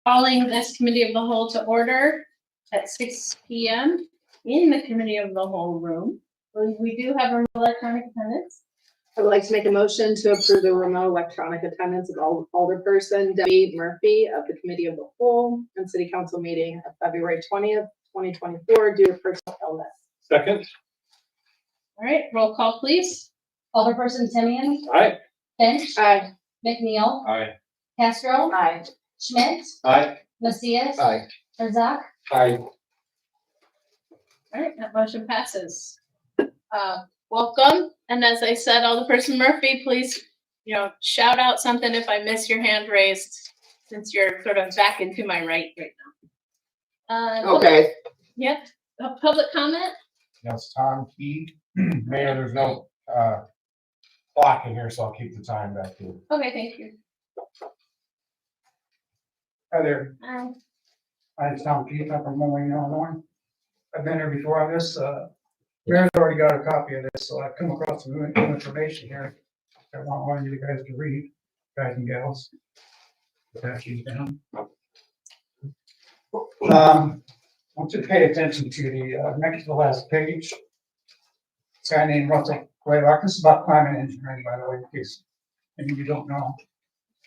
Calling this committee of the whole to order at 6 p.m. in the committee of the whole room. We do have a electronic attendance. I would like to make a motion to approve the remote electronic attendance of Alderperson Debbie Murphy of the Committee of the Whole and City Council meeting of February 20th, 2024 due to personal illness. Second. All right, roll call, please. Alderperson Timian. Aye. Finch. Aye. McNeil. Aye. Castro. Aye. Schmidt. Aye. Macias. Aye. Herzog. Aye. All right, that motion passes. Welcome. And as I said, Alderperson Murphy, please, shout out something if I miss your hand raised, since you're sort of back into my right now. Okay. Yep. Public comment? Yes, Tom Key. Mayor, there's no clock in here, so I'll keep the time back here. Okay, thank you. Hi there. Hi. I'm Tom Key. I'm from Moline, Illinois. I've been here before on this. Mayor's already got a copy of this, so I've come across some new information here. I want you guys to read, guys and gals. Pass these down. I want you to pay attention to the next to the last page. This guy named Russell Blaylock. This is about climate engineering, by the way, in case maybe you don't know.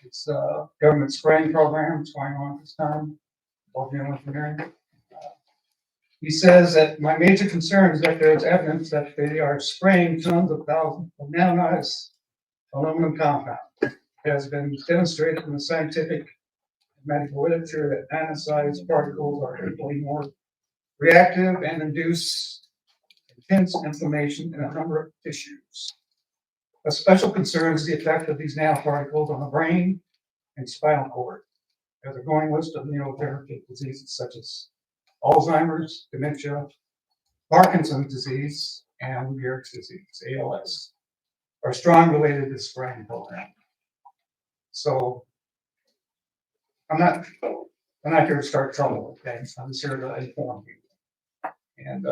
It's a government spraying program that's going on at this time. Engineering. He says that my major concern is that there is evidence that they are spraying tons of thousands of nanonized aluminum compound. It has been demonstrated in the scientific and medical literature that nanosized particles are equally more reactive and induce intense inflammation in a number of tissues. A special concern is the effect of these nanoparticles on the brain and spinal cord. There's a growing list of neurotherapeutic diseases such as Alzheimer's, dementia, Parkinson's disease, and Lou Gehrig's disease, ALS, are strongly related to the spraying program. So I'm not here to start trouble, okay? I'm just here to inform you. And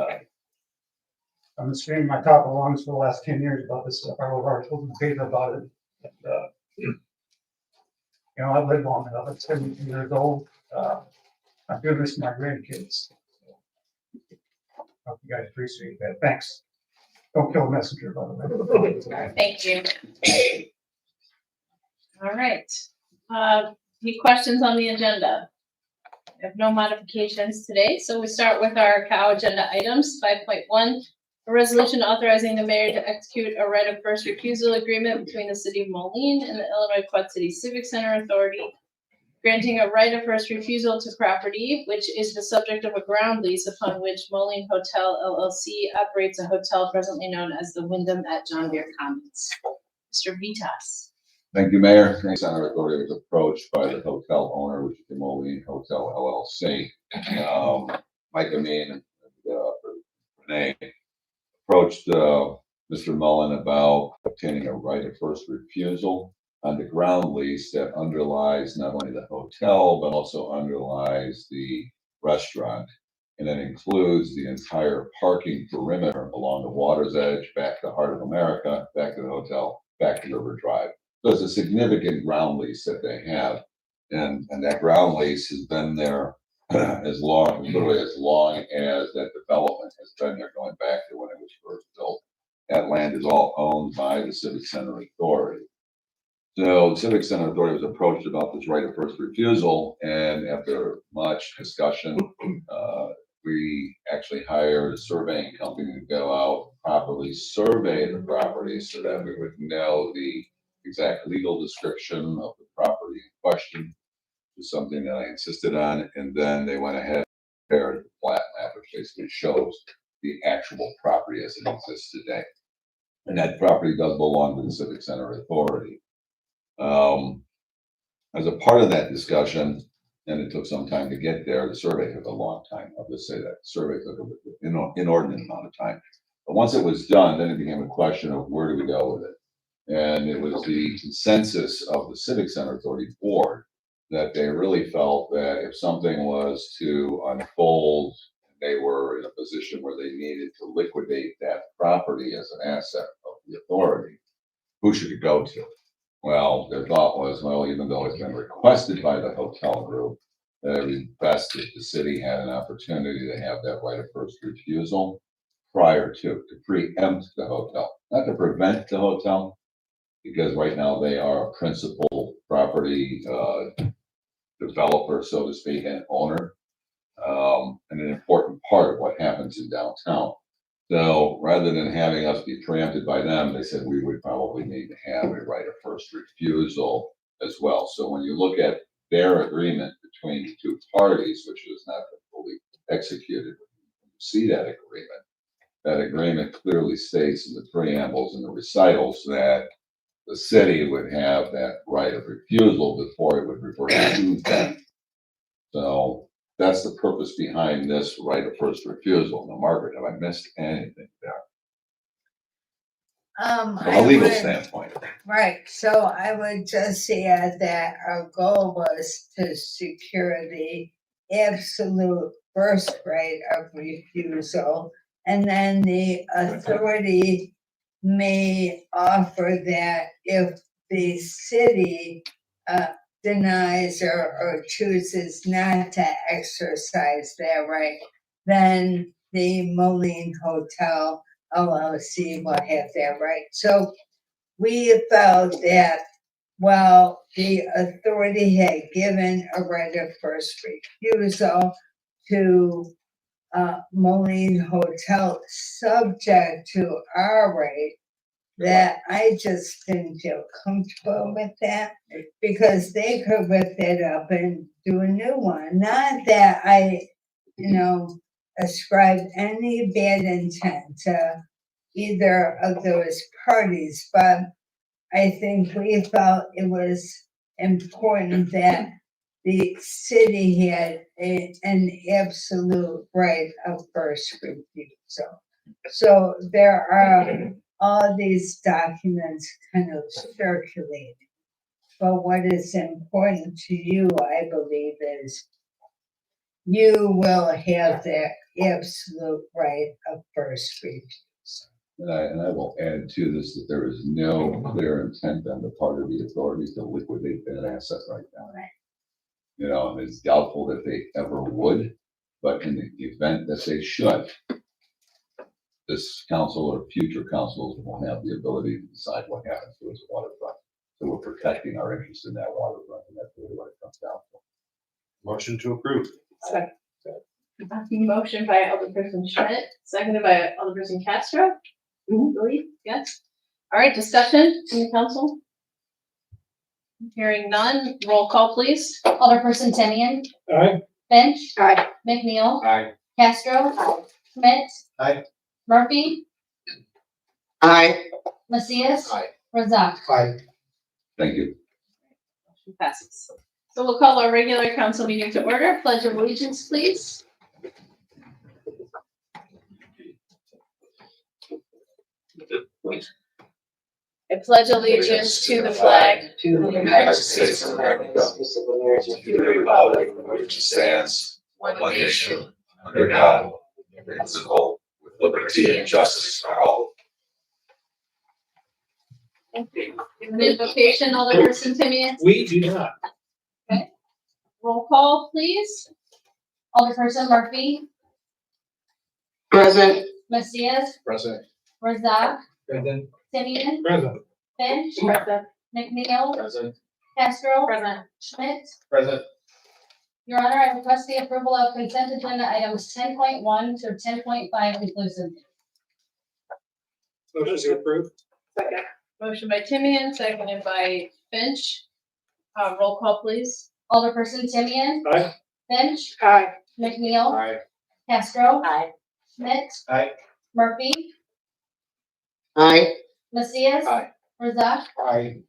I've been screaming my top of lungs for the last 10 years about this stuff. I wrote articles in the paper about it. And, I've lived long enough. I'm 72 years old. I'm doing this for my grandkids. Hope you guys appreciate that. Thanks. Don't kill the messenger, by the way. Thank you. All right. Any questions on the agenda? I have no modifications today, so we start with our cow agenda items. 5.1, a resolution authorizing the mayor to execute a right of first refusal agreement between the city of Moline and the Illinois Quad City Civic Center Authority, granting a right of first refusal to property, which is the subject of a ground lease upon which Moline Hotel LLC operates a hotel presently known as the Wyndham at John Deere Commons. Mr. Vitas. Thank you, Mayor. The Center Authority was approached by the hotel owner, which is the Moline Hotel LLC. Mike Amin and Renee approached Mr. Mullen about obtaining a right of first refusal on the ground lease that underlies not only the hotel, but also underlies the restaurant. And that includes the entire parking perimeter along the water's edge, back to Heart of America, back to the hotel, back to River Drive. So it's a significant ground lease that they have. And that ground lease has been there literally as long as that development has been there, going back to when it was first built. That land is all owned by the Civic Center Authority. So the Civic Center Authority was approached about this right of first refusal, and after much discussion, we actually hired a surveying company to go out, properly survey the property so that we would know the exact legal description of the property in question. It was something that I insisted on, and then they went ahead and prepared the plat map, which basically shows the actual property as it exists today. And that property does belong to the Civic Center Authority. As a part of that discussion, and it took some time to get there, the survey took a long time. I'll just say that the survey took an inordinate amount of time. But once it was done, then it became a question of where do we go with it? And it was the consensus of the Civic Center Authority board that they really felt that if something was to unfold, they were in a position where they needed to liquidate that property as an asset of the authority, who should it go to? Well, their thought was, well, even though it's been requested by the hotel group, best if the city had an opportunity to have that right of first refusal prior to preempt the hotel, not to prevent the hotel, because right now they are a principal property, developer, so to speak, and owner, and an important part of what happens in downtown. So rather than having us be preempted by them, they said we would probably need to have a right of first refusal as well. So when you look at their agreement between the two parties, which was not fully executed, when you see that agreement clearly states in the preambles and the recitals that the city would have that right of refusal before it would revert to them. So that's the purpose behind this right of first refusal. Now, Margaret, have I missed anything there? From a legal standpoint. Right, so I would just add that our goal was to secure the absolute first right of refusal. And then the authority may offer that if the city denies or chooses not to exercise that right, then the Moline Hotel LLC will have that right. So we felt that while the authority had given a right of first refusal to Moline Hotel subject to our right, that I just didn't feel comfortable with that because they could rip it up and do a new one. Not that I, ascribed any bad intent to either of those parties, but I think we felt it was important that the city had an absolute right of first refusal. So there are all these documents kind of circulating. But what is important to you, I believe, is you will have that absolute right of first refusal. And I will add to this that there is no clear intent on the part of the authorities to liquidate that asset right now. Right. And it's doubtful that they ever would, but in the event that they should, this council or future councils will have the ability to decide what happens to its waterfront. So we're protecting our interest in that waterfront, and that's really what it comes down to. Motion to approve. Second. Motion by Alderperson Schmidt, seconded by Alderperson Castro. Believe, yes. All right, discussion in the council? Hearing none, roll call, please. Alderperson Timian. Aye. Finch. Aye. McNeil. Aye. Castro. Schmidt. Aye. Murphy. Aye. Macias. Aye. Razak. Aye. Thank you. Motion passes. So we'll call our regular council meeting to order. Pledge of allegiance, please. I pledge allegiance to the flag To the United States of America, to the republic for which it stands, one nation, under God, indivisible, with liberty and justice for all. An invocation, Alderperson Timian. We do not. Roll call, please. Alderperson Murphy. Present. Macias. Present. Razak. Present. Timian. Present. Finch. Present. McNeil. Present. Castro. Present. Schmidt. Present. Your Honor, I request the approval of consent agenda items 10.1 to 10.5 inclusive. Motion to approve. Second. Motion by Timian, seconded by Finch. Roll call, please. Alderperson Timian. Aye. Finch. Aye. McNeil. Aye. Castro. Aye. Schmidt. Aye. Murphy. Aye. Macias. Aye. Razak. Aye.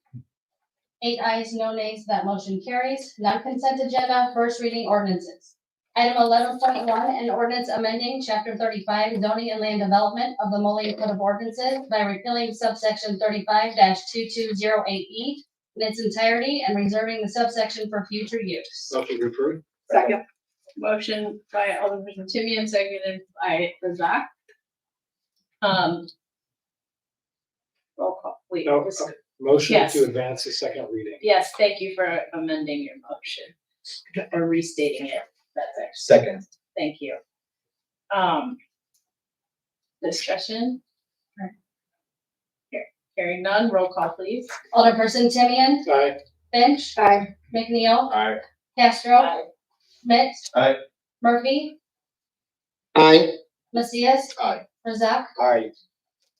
8 ayes, no nays, that motion carries. Non-consent agenda, first reading ordinances. Item 11.1, an ordinance amending chapter 35 zoning and land development of the Moline Code of Ordinances by repealing subsection 35-2208E in its entirety and reserving the subsection for future use. Motion to approve. Second. Motion by Alderperson Timian, seconded by Razak. Roll call, wait. No, this- Motion Yes. to advance the second reading. Yes, thank you for amending your motion. or restating it. That's actually. Second. Thank you. Discussion? Hearing none, roll call please. Alderperson Timian, Aye. Finch, Aye. McNeil, Aye. Castro, Schmidt, Aye. Murphy, Aye. Macias, Aye. Razak, Aye.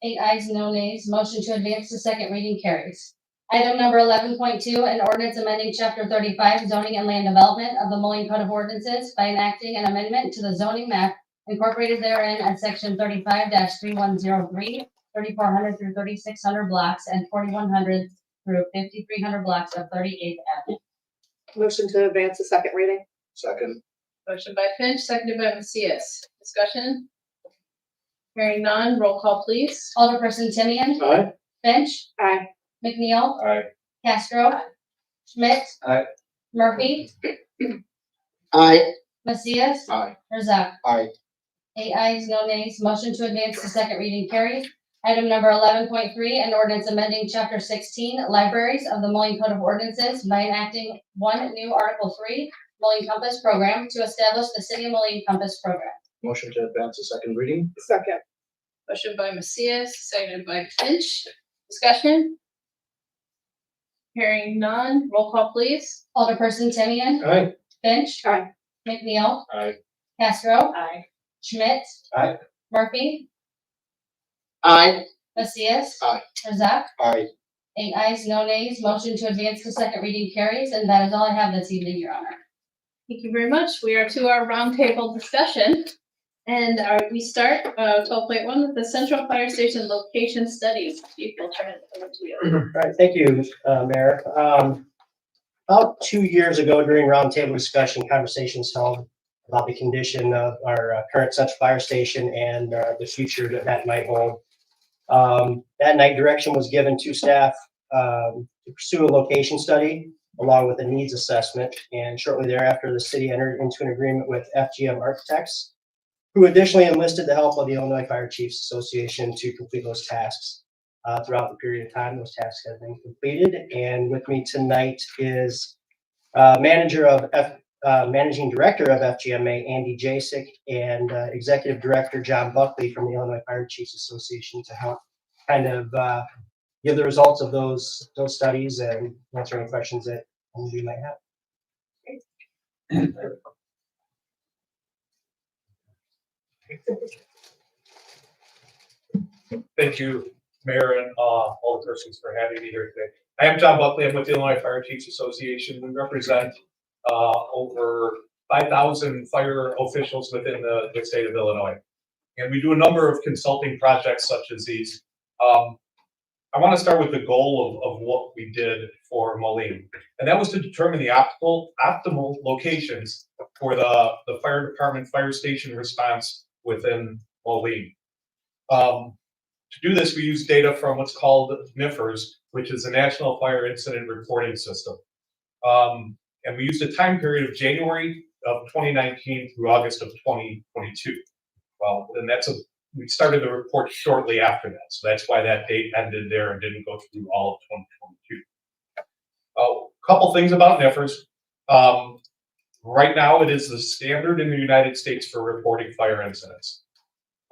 8 ayes, no nays. Motion to advance to second reading carries. Item number 11.2, an ordinance amending chapter 35 zoning and land development of the Moline Code of Ordinances by enacting an amendment to the zoning map incorporated therein at section 35-3103, 3400 through 3600 blocks and 4100 through 5300 blocks of 38th Avenue. Motion to advance to second reading. Second. Motion by Finch, seconded by Macias. Discussion? Hearing none, roll call please. Alderperson Timian, Aye. Finch, Aye. McNeil, Aye. Castro, Schmidt, Aye. Murphy, Aye. Macias, Aye. Razak. Aye. 8 ayes, no nays. Motion to advance to second reading carries. Item number 11.3, an ordinance amending chapter 16 libraries of the Moline Code of Ordinances by enacting one new Article 3 Moline Compass program to establish the City of Moline Compass program. Motion to advance to second reading. Second. Motion by Macias, seconded by Finch. Discussion? Hearing none, roll call please. Alderperson Timian, Aye. Finch, Aye. McNeil, Aye. Castro, Aye. Schmidt, Aye. Murphy, Aye. Macias, Aye. Razak. Aye. 8 ayes, no nays. Motion to advance to second reading carries, and that is all I have this evening, Your Honor. Thank you very much. We are to our roundtable discussion. And we start 12.1 with the Central Fire Station location studies. Chief, we'll turn it over to you. All right, thank you, Mayor. About 2 years ago, during roundtable discussion, conversations held about the condition of our current Central Fire Station and the future that that might hold. That night, direction was given to staff to pursue a location study along with a needs assessment. And shortly thereafter, the city entered into an agreement with FGM Architects, who additionally enlisted the help of the Illinois Fire Chiefs Association to complete those tasks. Throughout the period of time, those tasks have been completed. And with me tonight is Managing Director of FGMA, Andy Jasek, and Executive Director, John Buckley from the Illinois Fire Chiefs Association to help kind of give the results of those studies and answer any questions that you might have. Thank you, Mayor, and all the persons for having me here today. I am John Buckley. I'm with the Illinois Fire Chiefs Association. We represent over 5,000 fire officials within the state of Illinois. And we do a number of consulting projects such as these. I want to start with the goal of what we did for Moline. And that was to determine the optimal locations for the fire department fire station response within Moline. To do this, we use data from what's called NIFRS, which is the National Fire Incident Reporting System. And we used a time period of January of 2019 through August of 2022. Well, and we started the report shortly after that. So that's why that date ended there and didn't go through all of 2022. A couple things about NIFRS. Right now, it is the standard in the United States for reporting fire incidents.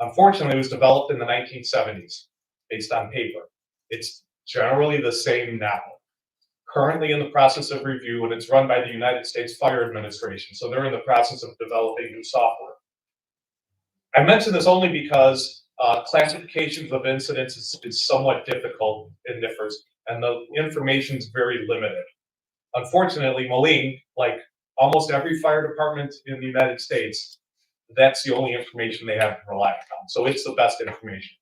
Unfortunately, it was developed in the 1970s based on paper. It's generally the same now. Currently in the process of review, and it's run by the United States Fire Administration. So they're in the process of developing new software. I mention this only because classifications of incidents is somewhat difficult in NIFRS, and the information is very limited. Unfortunately, Moline, like almost every fire department in the United States, that's the only information they have to rely on. So it's the best information.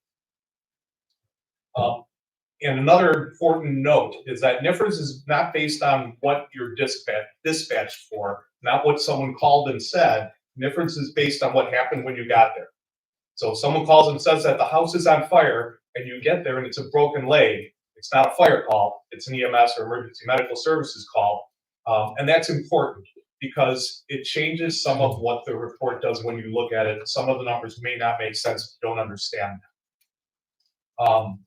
And another important note is that NIFRS is not based on what you're dispatched for, not what someone called and said. NIFRS is based on what happened when you got there. So if someone calls and says that the house is on fire and you get there and it's a broken leg, it's not a fire call, it's an EMS or emergency medical services call. And that's important because it changes some of what the report does when you look at it. Some of the numbers may not make sense if you don't understand them.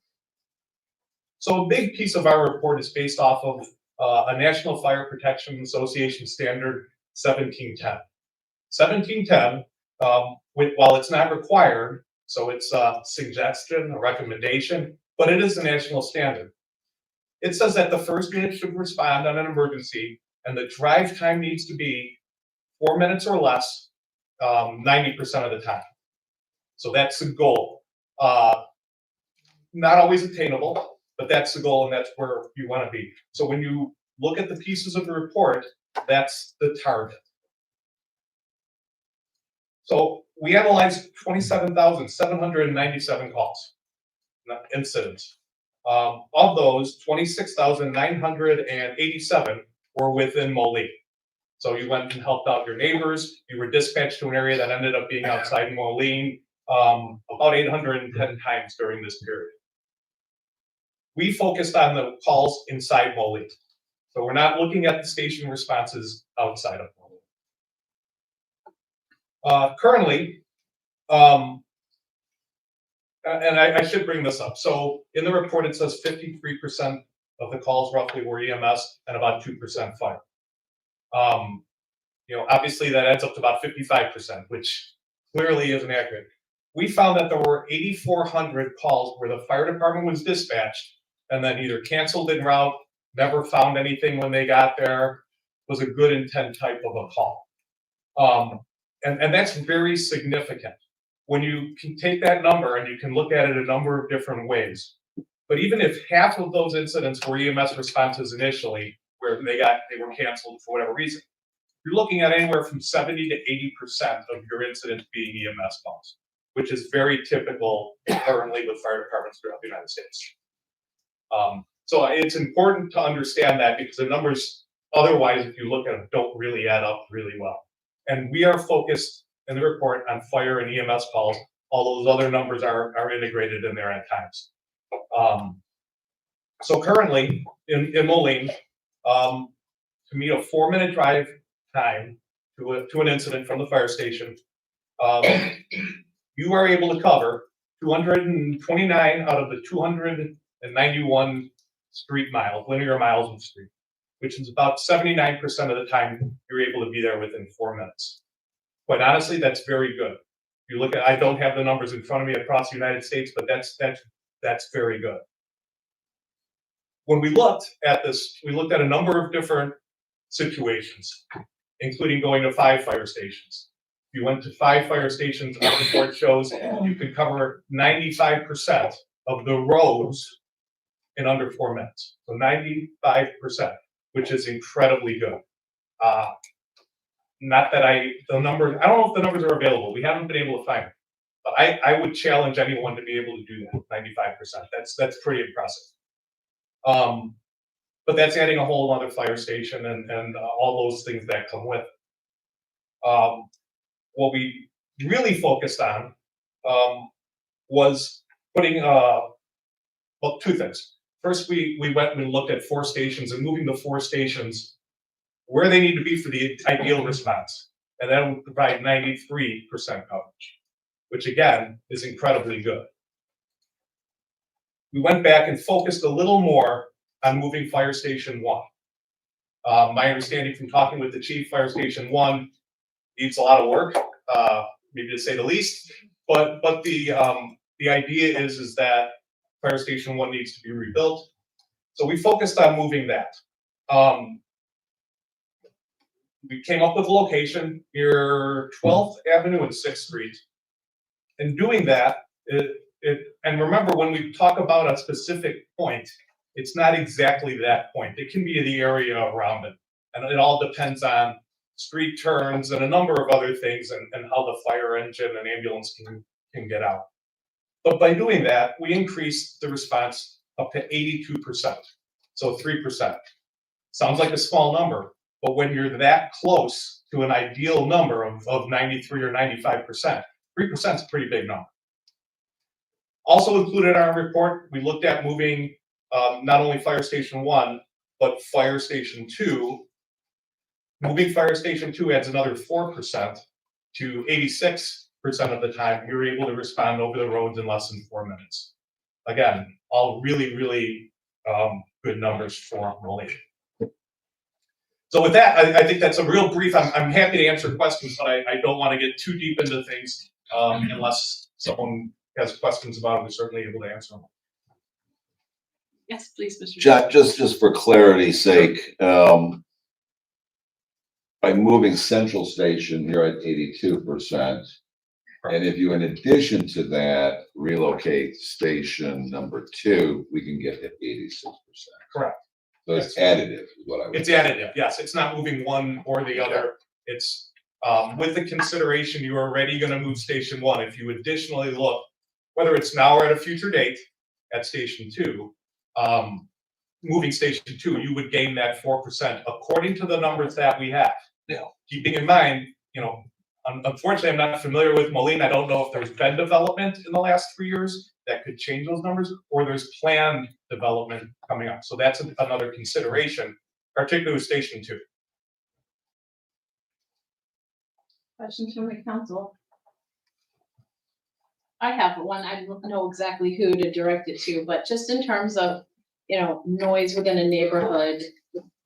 So a big piece of our report is based off of a National Fire Protection Association standard 1710. 1710, while it's not required, so it's a suggestion, a recommendation, but it is the national standard. It says that the first unit should respond on an emergency, and the drive time needs to be 4 minutes or less, 90% of the time. So that's the goal. Not always attainable, but that's the goal, and that's where you want to be. So when you look at the pieces of the report, that's the target. So we analyzed 27,797 calls, incidents. Of those, 26,987 were within Moline. So you went and helped out your neighbors. You were dispatched to an area that ended up being outside Moline about 810 times during this period. We focused on the calls inside Moline. So we're not looking at the station responses outside of Moline. Currently, and I should bring this up. So in the report, it says 53% of the calls roughly were EMS and about 2% fire. Obviously that adds up to about 55%, which clearly isn't accurate. We found that there were 8,400 calls where the fire department was dispatched and then either canceled en route, never found anything when they got there, was a good intent type of a call. And that's very significant. When you can take that number and you can look at it a number of different ways. But even if half of those incidents were EMS responses initially, where they were canceled for whatever reason, you're looking at anywhere from 70 to 80% of your incidents being EMS calls, which is very typical currently with fire departments throughout the United States. So it's important to understand that because the numbers, otherwise, if you look at them, don't really add up really well. And we are focused in the report on fire and EMS calls. All those other numbers are integrated in there at times. So currently in Moline, to meet a 4-minute drive time to an incident from the fire station, you are able to cover 229 out of the 291 street miles, linear miles of street, which is about 79% of the time you're able to be there within 4 minutes. Quite honestly, that's very good. If you look at, I don't have the numbers in front of me across the United States, but that's very good. When we looked at this, we looked at a number of different situations, including going to 5 fire stations. If you went to 5 fire stations, our report shows you could cover 95% of the roads in under 4 minutes. So 95%, which is incredibly good. Not that the numbers, I don't know if the numbers are available. We haven't been able to find them. But I would challenge anyone to be able to do that, 95%. That's pretty impressive. But that's adding a whole other fire station and all those things that come with it. What we really focused on was putting, well, 2 things. First, we went and looked at 4 stations and moving the 4 stations where they need to be for the ideal response. And that would provide 93% coverage, which again is incredibly good. We went back and focused a little more on moving Fire Station 1. My understanding from talking with the chief, Fire Station 1 needs a lot of work, maybe to say the least. But the idea is that Fire Station 1 needs to be rebuilt. So we focused on moving that. We came up with a location near 12th Avenue and 6th Street. In doing that, and remember, when we talk about a specific point, it's not exactly that point. It can be the area around it. And it all depends on street turns and a number of other things and how the fire engine and ambulance can get out. But by doing that, we increased the response up to 82%. So 3%. Sounds like a small number, but when you're that close to an ideal number of 93 or 95%, 3% is a pretty big number. Also included in our report, we looked at moving not only Fire Station 1, but Fire Station 2. Moving Fire Station 2 adds another 4% to 86% of the time you're able to respond over the roads in less than 4 minutes. Again, all really, really good numbers for Moline. So with that, I think that's a real brief. I'm happy to answer questions, but I don't want to get too deep into things unless someone has questions about it. We're certainly able to answer them. Yes, please, Mr. Just for clarity's sake, by moving Central Station, you're at 82%. And if you, in addition to that, relocate station number 2, we can get to 86%. Correct. So it's additive, is what I would. It's additive, yes. It's not moving one or the other. It's with the consideration you're already going to move Station 1. If you additionally look, whether it's now or at a future date at Station 2, moving Station 2, you would gain that 4% according to the numbers that we have. Yeah. Keeping in mind, unfortunately, I'm not familiar with Moline. I don't know if there's been development in the last 3 years that could change those numbers, or there's planned development coming up. So that's another consideration, particularly with Station 2. Questions from the council? I have one. I don't know exactly who to direct it to, but just in terms of, noise within a neighborhood,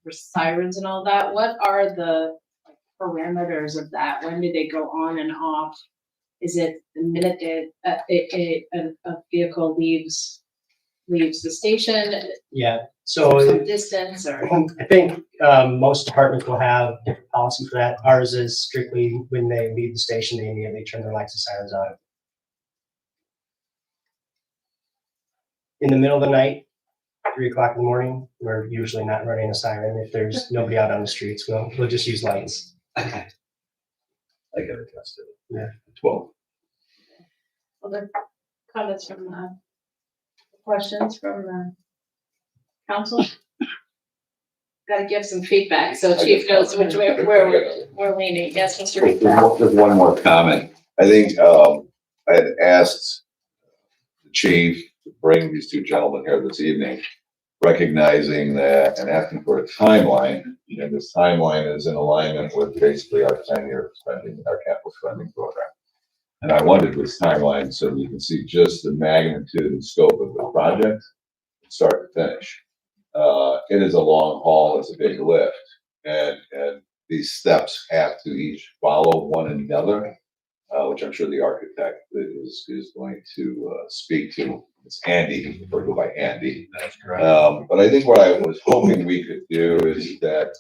for sirens and all that, what are the parameters of that? When do they go on and off? Is it the minute that a vehicle leaves the station? Yeah, Some so distance or? I think most departments will have different policy for that. Ours is strictly when they leave the station, they immediately turn their lights and sirens on. In the middle of the night, 3 o'clock in the morning, we're usually not running a siren. If there's nobody out on the streets, we'll just use lights. I got it tested. Yeah. 12. Other comments from questions from the council? Got to give some feedback so Chief knows which way we're leaning. Yes, Mr. Reed. Just one more comment. I think I had asked the chief to bring these 2 gentlemen here this evening, recognizing that and asking for a timeline. This timeline is in alignment with basically our 10-year spending, our capital spending program. And I wanted this timeline so you can see just the magnitude and scope of the project, start to finish. It is a long haul, it's a big lift, and these steps have to each follow one another, which I'm sure the architect is going to speak to. It's Andy, we go by Andy. That's correct. But I think what I was hoping we could do is that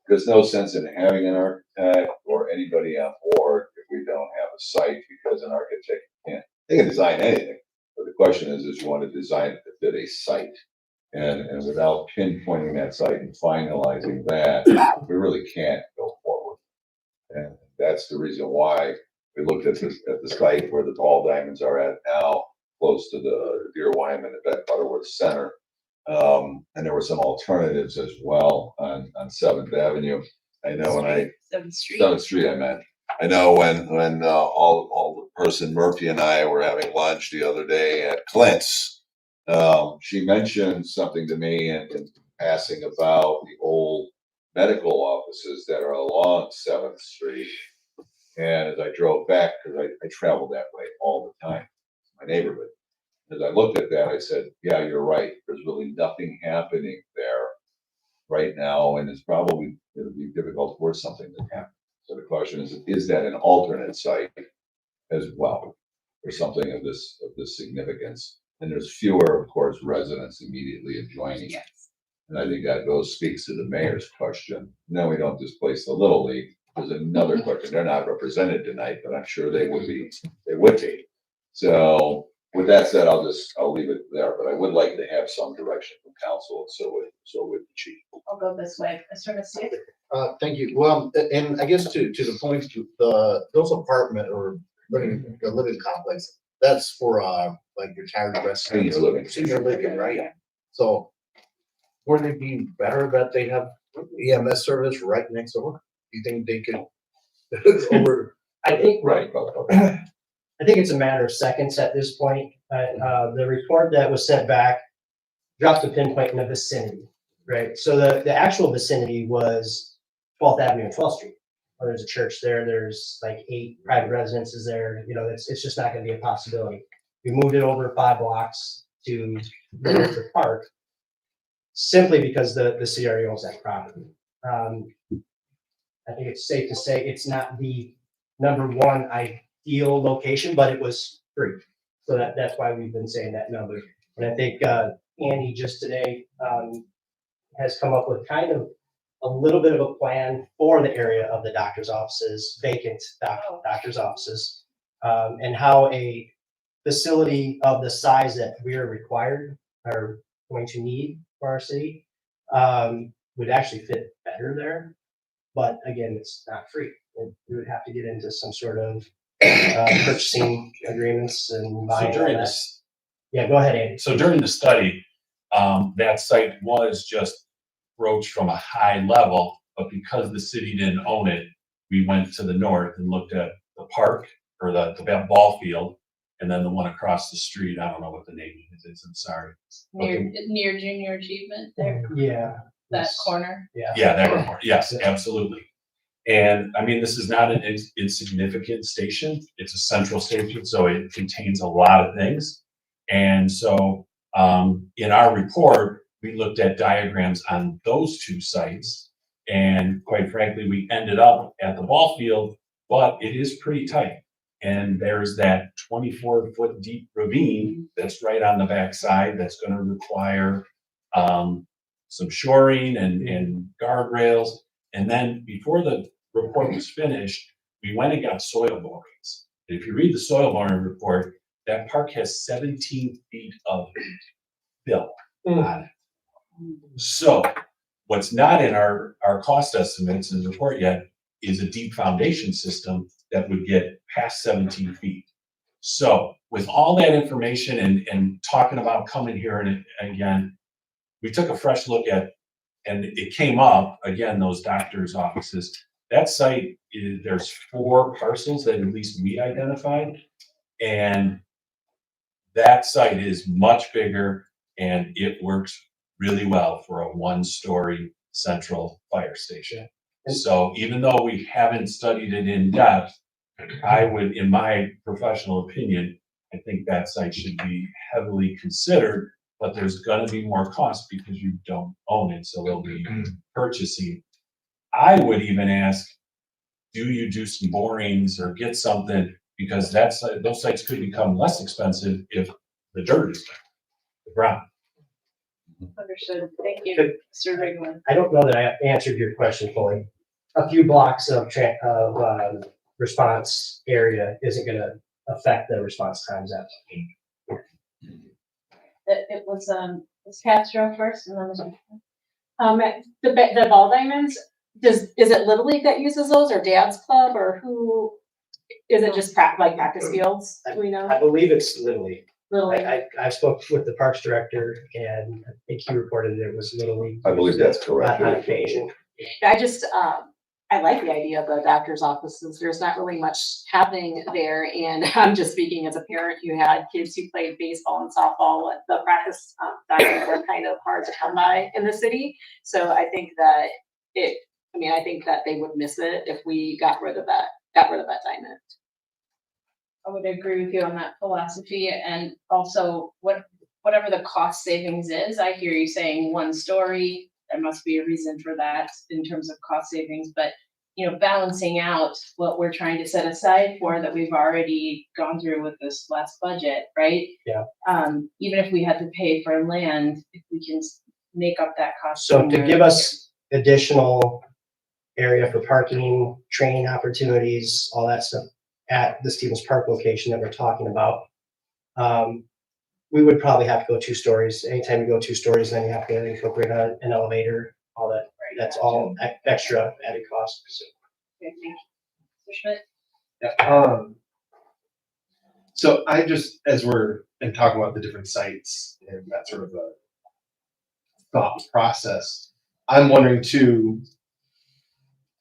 there's no sense in having an architect or anybody on board if we don't have a site, because an architect they can design anything. But the question is you want to design it to fit a site. And without pinpointing that site and finalizing that, we really can't go forward. And that's the reason why we looked at the site where the ball diamonds are at now, close to the Deer Wyman at Butterworth Center. And there were some alternatives as well on 7th Avenue. I know when 7th Street, I meant. I know when all the person Murphy and I were having lunch the other day at Clint's, she mentioned something to me in passing about the old medical offices that are along 7th Street. And as I drove back, because I travel that way all the time, my neighborhood. As I looked at that, I said, yeah, you're right. There's really nothing happening there right now, and it'll be difficult for something to happen. So the question is that an alternate site as well for something of this significance? And there's fewer, of course, residents immediately adjoining. Yes. And I think that speaks to the mayor's question. No, we don't displace the Little League. There's another question. They're not represented tonight, but I'm sure they would be. They would be. So with that said, I'll leave it there. But I would like to have some direction from council, and so would the chief. I'll go this way. Mr. Steve. Thank you. Well, and I guess to the point, those apartment or living complex, that's for like retired residents. Senior living, right? So wouldn't it be better that they have EMS service right next door? Do you think they could I think Right. I think it's a matter of seconds at this point. The report that was sent back dropped the pinpoint in the vicinity, right? So the actual vicinity was 12th Avenue and 12th Street. Well, there's a church there. There's like 8 private residences there. It's just not going to be a possibility. We moved it over 5 blocks to the Park simply because the CRE owns that property. I think it's safe to say it's not the number one ideal location, but it was free. So that's why we've been saying that number. And I think Andy just today has come up with kind of a little bit of a plan for the area of the doctor's offices, vacant doctor's offices, and how a facility of the size that we are required are going to need for our city would actually fit better there. But again, it's not free. We would have to get into some sort of purchasing agreements and So buying all during that. this, Yeah, go ahead, Andy. so during the study, that site was just broached from a high level, but because the city didn't own it, we went to the north and looked at the park or the ball field, and then the one across the street. I don't know what the name is. I'm sorry. Near junior achievement there, Yeah. that corner. Yeah, that report. Yes, absolutely. And I mean, this is not an insignificant station. It's a central station, so it contains a lot of things. And so in our report, we looked at diagrams on those two sites. And quite frankly, we ended up at the ball field, but it is pretty tight. And there's that 24-foot deep ravine that's right on the backside that's going to require some shoring and guardrails. And then before the report was finished, we went and got soil borings. And if you read the soil boring report, that park has 17 feet of fill on it. So what's not in our cost estimates in the report yet is a deep foundation system that would get past 17 feet. So with all that information and talking about coming here and again, we took a fresh look at, and it came up, again, those doctors' offices. That site, there's 4 parcels that at least we identified. And that site is much bigger and it works really well for a 1-story central fire station. So even though we haven't studied it in depth, I would, in my professional opinion, I think that site should be heavily considered, but there's gonna be more cost because you don't own it, so there'll be purchasing. I would even ask, do you do some borings or get something, because those sites could become less expensive if the dirt is there, the ground. Understood. Thank you, Mr. Rigman. I don't know that I answered your question fully. A few blocks of response area isn't going to affect the response times at. It was Castro first and then was. The ball diamonds, is it Little League that uses those or Dad's Club or who? Is it just like practice fields? Do we know? I believe it's Little League. Little League. I spoke with the parks director and I think he reported it was Little League. I believe that's correct. On occasion. I just, I like the idea of the doctor's offices. There's not really much happening there. And I'm just speaking as a parent who had kids who played baseball and softball. The practice diamonds are kind of hard to come by in the city. So I think that I think that they would miss it if we got rid of that diamond. I would agree with you on that philosophy, and also whatever the cost savings is, I hear you saying 1 story, there must be a reason for that in terms of cost savings, but balancing out what we're trying to set aside for that we've already gone through with this last budget, right? Yeah. Even if we had to pay for land, if we can make up that cost. So to give us additional area for parking, training opportunities, all that stuff at the Stevens Park location that we're talking about, we would probably have to go 2 stories. Anytime you go 2 stories, then you have to incorporate an elevator, all that. Right? That's all extra added cost. So. Okay, thank you. Mr. Schmidt? Yeah, so I just, as we're talking about the different sites and that sort of a thought process, I'm wondering too,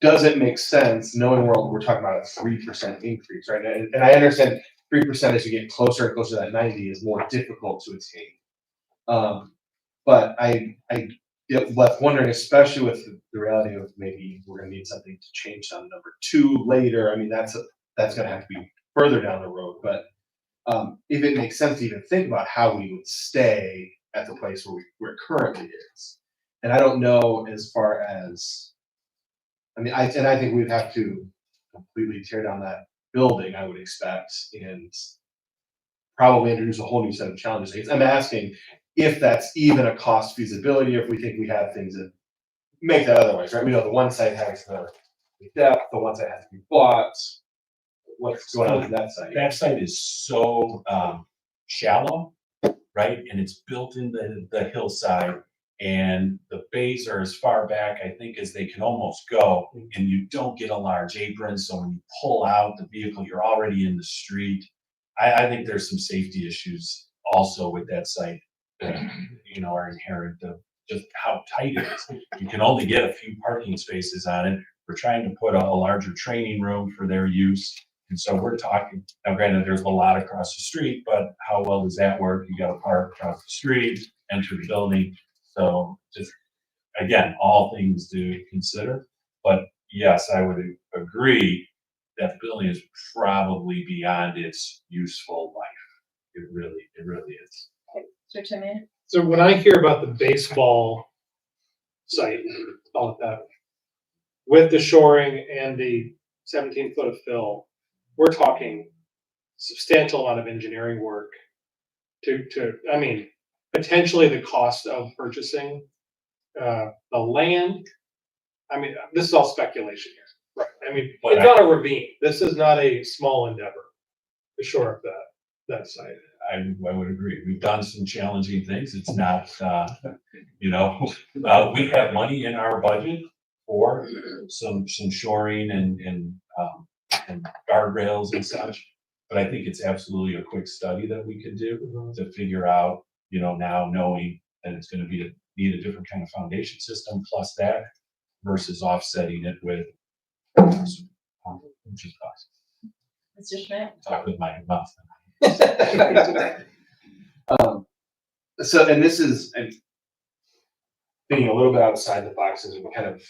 does it make sense, knowing we're talking about a 3% increase, right? And I understand 3% as you get closer and closer to that 90 is more difficult to attain. But I get left wondering, especially with the reality of maybe we're going to need something to change on number 2 later. I mean, that's going to have to be further down the road. But if it makes sense to even think about how we would stay at the place where it currently is. And I don't know as far as I mean, I think we'd have to completely tear down that building, I would expect, and probably introduce a whole new set of challenges. I'm asking if that's even a cost feasibility, or if we think we have things that make that otherwise, right? We know the one site has the depth, the one site has to be bought. What's going on with that site? That site is so shallow, right? And it's built in the hillside, and the bays are as far back, I think, as they can almost go. And you don't get a large apron, so when you pull out the vehicle, you're already in the street. I think there's some safety issues also with that site that, you know, are inherent of just how tight it is. You can only get a few parking spaces on it. We're trying to put a larger training room for their use. And so we're talking, now granted, there's a lot across the street, but how well does that work? You gotta park across the street, enter the building. So just, again, all things to consider. But yes, I would agree that building is probably beyond its useful life. It really is. Mr. Timmy? So when I hear about the baseball site, call it that, with the shoring and the 17-foot of fill, we're talking substantial amount of engineering work I mean, potentially the cost of purchasing the land. I mean, this is all speculation here. Right. I mean, But it's not a ravine. This is not a small endeavor to shore up that site. I would agree. We've done some challenging things. It's not, you know, we have money in our budget for some shoring and guardrails and such. But I think it's absolutely a quick study that we could do to figure out, you know, now knowing that it's gonna need a different kind of foundation system plus that versus offsetting it with, which is cost. Mr. Schmidt? Talk with my mouth. So, and this is thinking a little bit outside the boxes and kind of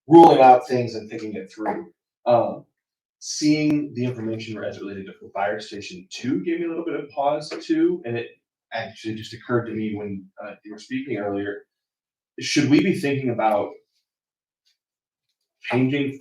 ruling out things and thinking it through. Seeing the information as related to Fire Station 2 gave me a little bit of pause too, and it actually just occurred to me when you were speaking earlier. Should we be thinking about changing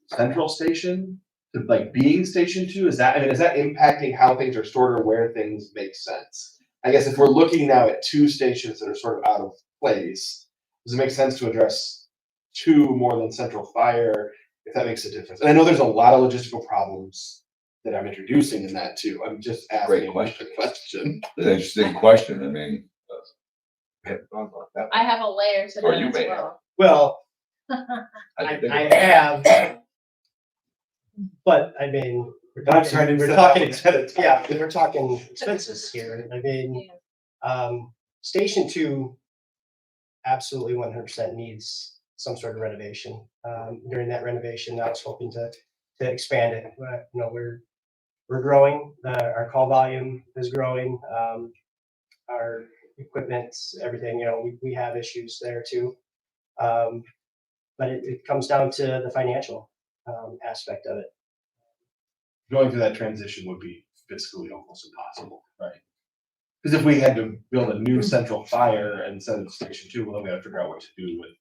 Central Station to like being Station 2? Is that impacting how things are stored or where things make sense? I guess if we're looking now at two stations that are sort of out of place, does it make sense to address two more than Central Fire, if that makes a difference? And I know there's a lot of logistical problems that I'm introducing in that too. I'm just asking Great a question. It's an interesting question. I mean, we haven't thought about that. I have a layer to Or that you as may well. Well, I didn't think I about that. have, but I mean, we're talking, we're talking expenses here. I mean, Station 2 absolutely 100% needs some sort of renovation. During that renovation, I was hoping to expand it. But, you know, we're growing. Our call volume is growing. Our equipment, everything. You know, we have issues there too. But it comes down to the financial aspect of it. Going through that transition would be fiscally almost impossible, right? Because if we had to build a new Central Fire instead of Station 2, well, then we gotta figure out what to do with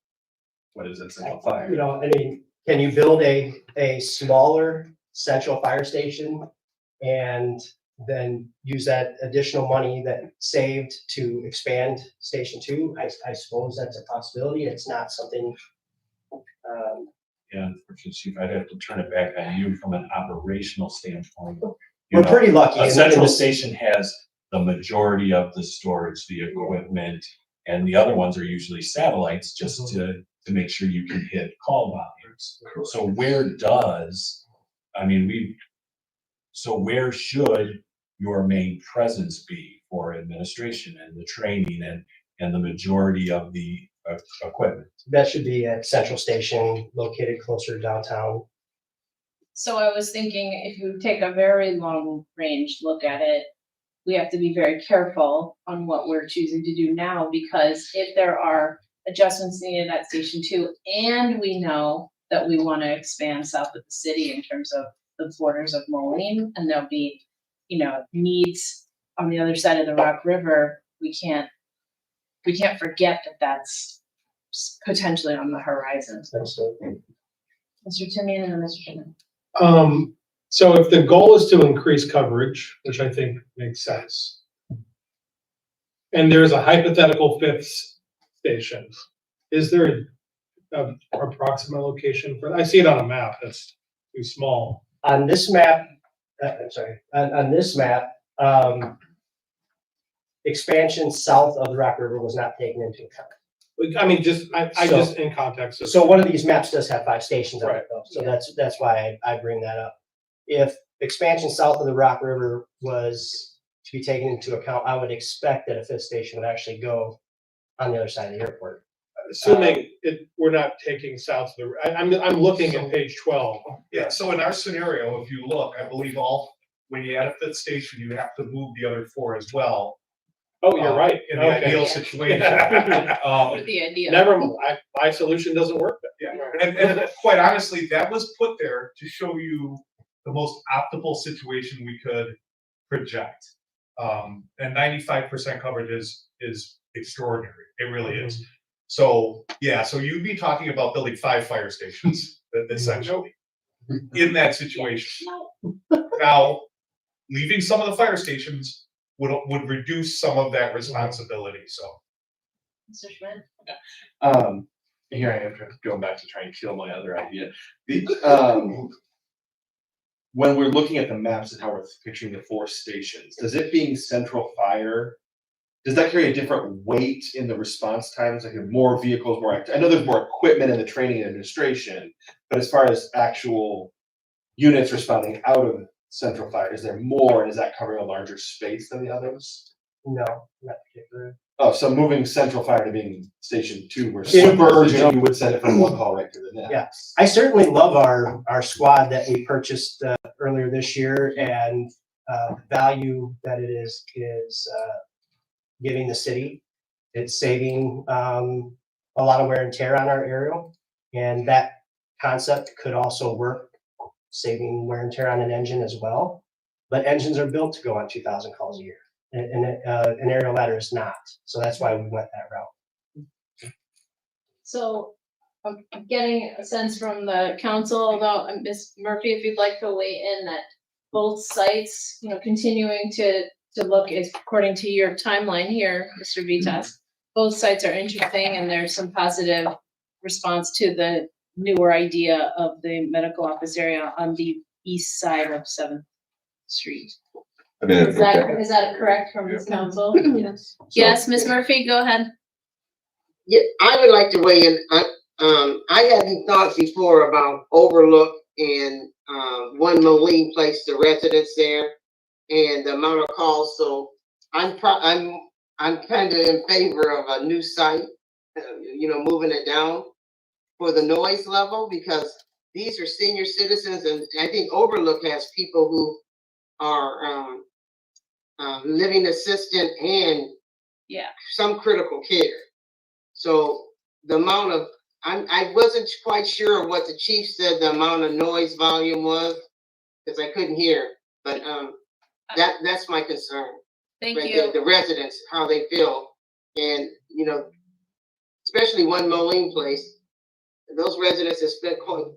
what is at Central Fire. You know, I mean, can you build a smaller central fire station and then use that additional money that saved to expand Station 2? I suppose that's a possibility. It's not something. Yeah, unfortunately, Chief, I'd have to turn it back on you from an operational standpoint. You We're know, pretty lucky. a central station has the majority of the storage, the equipment, and the other ones are usually satellites just to make sure you can hit call volumes. So where should your main presence be for administration and the training and the majority of the equipment? That should be a central station located closer to downtown. So I was thinking, if you take a very long range look at it, we have to be very careful on what we're choosing to do now, because if there are adjustments needed at Station 2, and we know that we want to expand south of the city in terms of the borders of Moline, and there'll be, you know, needs on the other side of the Rock River, we can't forget that that's potentially on the horizon. Mr. Timian and then Mr. Sherman. So if the goal is to increase coverage, which I think makes sense, and there's a hypothetical fifth station, is there a approximate location for, I see it on a map, that's too small. On this map, I'm sorry, on this map, expansion south of the Rock River was not taken into account. I mean, I So- just in context of. So one of these maps does have 5 stations on Right. it though, so that's why I bring that up. If expansion south of the Rock River was to be taken into account, I would expect that a 5th station would actually go on the other side of the airport. Assuming we're not taking south of the, I'm looking at page 12. Yeah, so in our scenario, if you look, I believe when you add a fifth station, you have to move the other 4 as well. Oh, you're right. In the Okay. ideal situation. With the idea. Never, my solution doesn't work. Yeah, and quite honestly, that was put there to show you the most optimal situation we could project. And 95% coverage is extraordinary. It really is. So, yeah, so you'd be talking about building 5 fire stations, essentially, in that situation. Now, leaving some of the fire stations would reduce some of that responsibility, so. Mr. Schmidt? Here I am going back to try and kill my other idea. When we're looking at the maps and how we're picturing the 4 stations, does it being central fire, does that carry a different weight in the response times? Like more vehicles, I know there's more equipment in the training and administration, but as far as actual units responding out of central fire, is there more, and is that covering a larger space than the others? No, not particularly. Oh, so moving central fire to being station 2, where super urgent, you would send it from one call right to the next. Yeah, I certainly love our squad that we purchased earlier this year, and the value that it is giving the city. It's saving a lot of wear and tear on our aerial, and that concept could also work, saving wear and tear on an engine as well. But engines are built to go on 2,000 calls a year, and an aerial ladder is not. So that's why we went that route. So I'm getting a sense from the council, although Ms. Murphy, if you'd like to weigh in, that both sites, continuing to look is according to your timeline here, Mr. Vitas. Both sites are interesting and there's some positive response to the newer idea of the medical office area on the east side of 7th Street. I mean, Is that correct from this council? Yes. Yes, Ms. Murphy, go ahead. Yeah, I would like to weigh in. I hadn't thought before about Overlook and one Moline Place, the residents there, and the amount of calls. So I'm kind of in favor of a new site, moving it down for the noise level, because these are senior citizens, and I think Overlook has people who are living assistant and some critical care. So the amount of, I wasn't quite sure of what the chief said the amount of noise volume was, because I couldn't hear, but that's my concern. Thank Right, you. the residents, how they feel, and especially one Moline Place, those residents have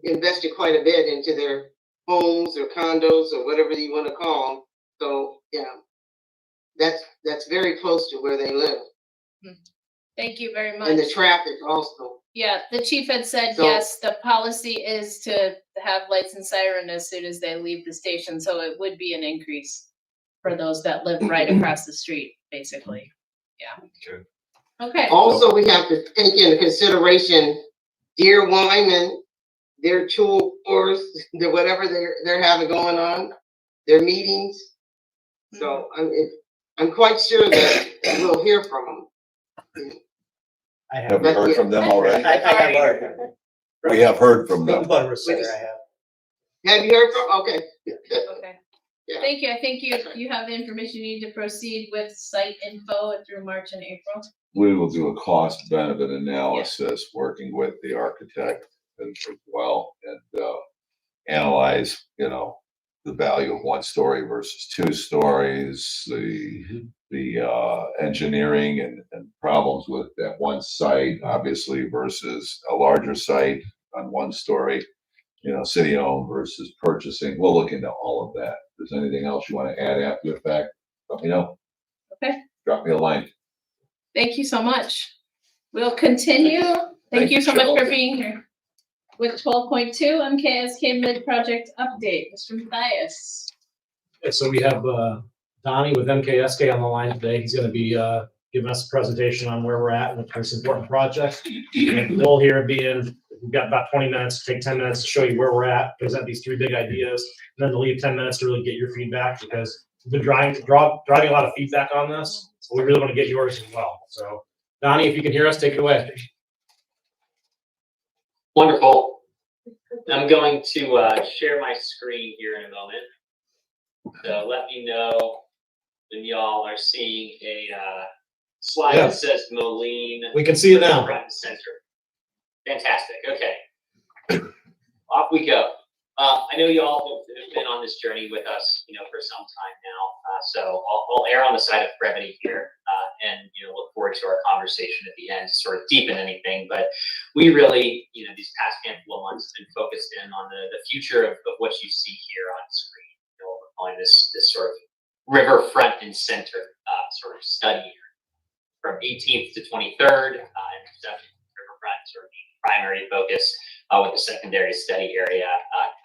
invested quite a bit into their homes or condos or whatever you want to call them. So that's very close to where they live. Thank you very much. And the traffic also. Yeah, the chief had said, So- yes, the policy is to have lights and siren as soon as they leave the station, so it would be an increase for those that live right across the street, basically. Yeah. Okay. Okay, Also, we have to take into consideration Deer Wyman, their tours, whatever they're having going on, their meetings. So I'm quite sure that we'll hear from them. Have we heard from them already? I have heard. We have heard from them. Butterworth Center, I have. Have you heard from? Okay. okay. Yeah. Thank you. I think you have the information you need to proceed with site info through March and April. We will do a cost benefit analysis, working with the architect as well, and analyze, the value of 1 story versus 2 stories, the engineering and problems with that one site, obviously, versus a larger site on 1 story. city owned versus purchasing. We'll look into all of that. If there's anything else you want to add after the fact, let me know. Okay. Drop me a line. Thank you so much. We'll continue. Thank you so much for being here. With 12.2 MKSK mid-project update, Mr. Mathias. Okay, so we have Donnie with MKSK on the line today. He's going to be giving us a presentation on where we're at with this important project. And the goal here being, we've got about 20 minutes, take 10 minutes to show you where we're at, present these 3 big ideas, and then to leave 10 minutes to really get your feedback, because we've been driving a lot of feedback on this. So we really want to get yours as well. So Donnie, if you can hear us, take it away. Wonderful. I'm going to share my screen here in a moment. So let me know when y'all are seeing a slide that says Moline. We can see it now. Front and center. Fantastic. Okay. Off we go. I know you all have been on this journey with us, for some time now. So I'll err on the side of brevity here, and look forward to our conversation at the end to sort of deepen anything. But we really, these past handful of months have been focused in on the future of what you see here on screen. We're calling this sort of river front and center sort of study here, from 18th to 23rd, and riverfront sort of primary focus, with the secondary study area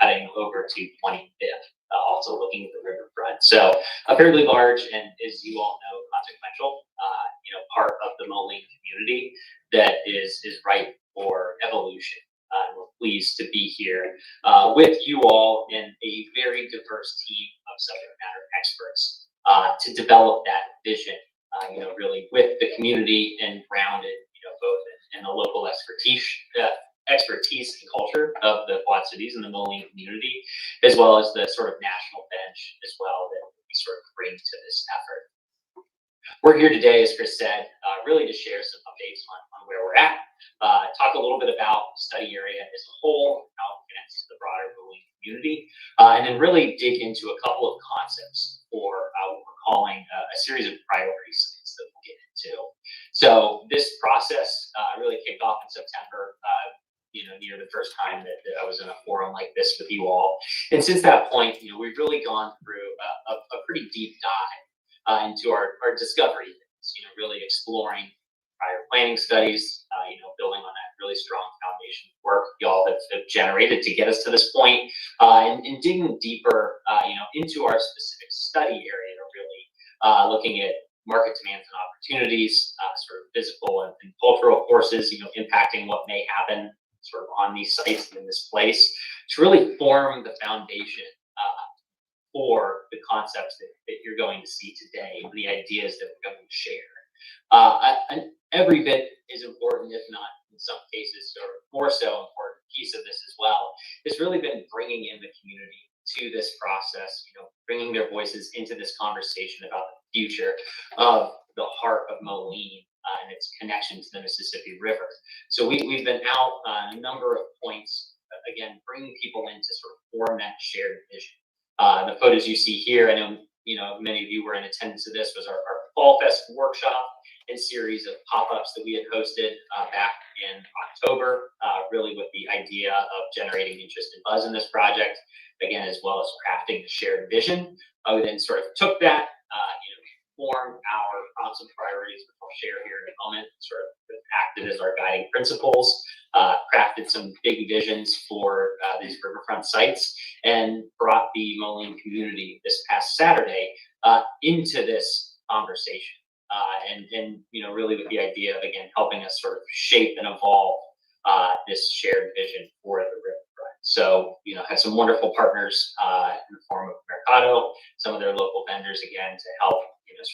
cutting over to 25th, also looking at the riverfront. So a fairly large and, as you all know, consequential, part of the Moline community that is ripe for evolution. We're pleased to be here with you all and a very diverse team of subject matter experts to develop that vision, really with the community and grounded, both in the local expertise and culture of the Quad Cities and the Moline community, as well as the sort of national bench as well that we sort of bring to this effort. We're here today, as Chris said, really to share some updates on where we're at, talk a little bit about the study area as a whole, how it connects to the broader Moline community, and then really dig into a couple of concepts for what we're calling a series of priority sites that we'll get into. So this process really kicked off in September, near the first time that I was in a forum like this with you all. And since that point, we've really gone through a pretty deep dive into our discovery phase, really exploring prior planning studies, building on that really strong foundation work y'all have generated to get us to this point, and digging deeper, into our specific study area, really looking at market demands and opportunities, sort of physical and cultural forces, impacting what may happen sort of on these sites and in this place, to really form the foundation for the concepts that you're going to see today, the ideas that we're going to share. And every bit is important, if not in some cases, or more so important piece of this as well, has really been bringing in the community to this process, bringing their voices into this conversation about the future of the heart of Moline and its connection to the Mississippi River. So we've been out on a number of points, again, bringing people in to sort of form that shared vision. The photos you see here, I know, many of you were in attendance to this, was our Fall Fest workshop and series of pop-ups that we had hosted back in October, really with the idea of generating interest and buzz in this project, again, as well as crafting the shared vision. We then sort of took that, formed our prompts and priorities, which I'll share here in a moment, sort of acted as our guiding principles, crafted some big visions for these riverfront sites, and brought the Moline community this past Saturday into this conversation. And really with the idea of, again, helping us sort of shape and evolve this shared vision for the riverfront. So, had some wonderful partners in the form of Mercado, some of their local vendors, again, to help,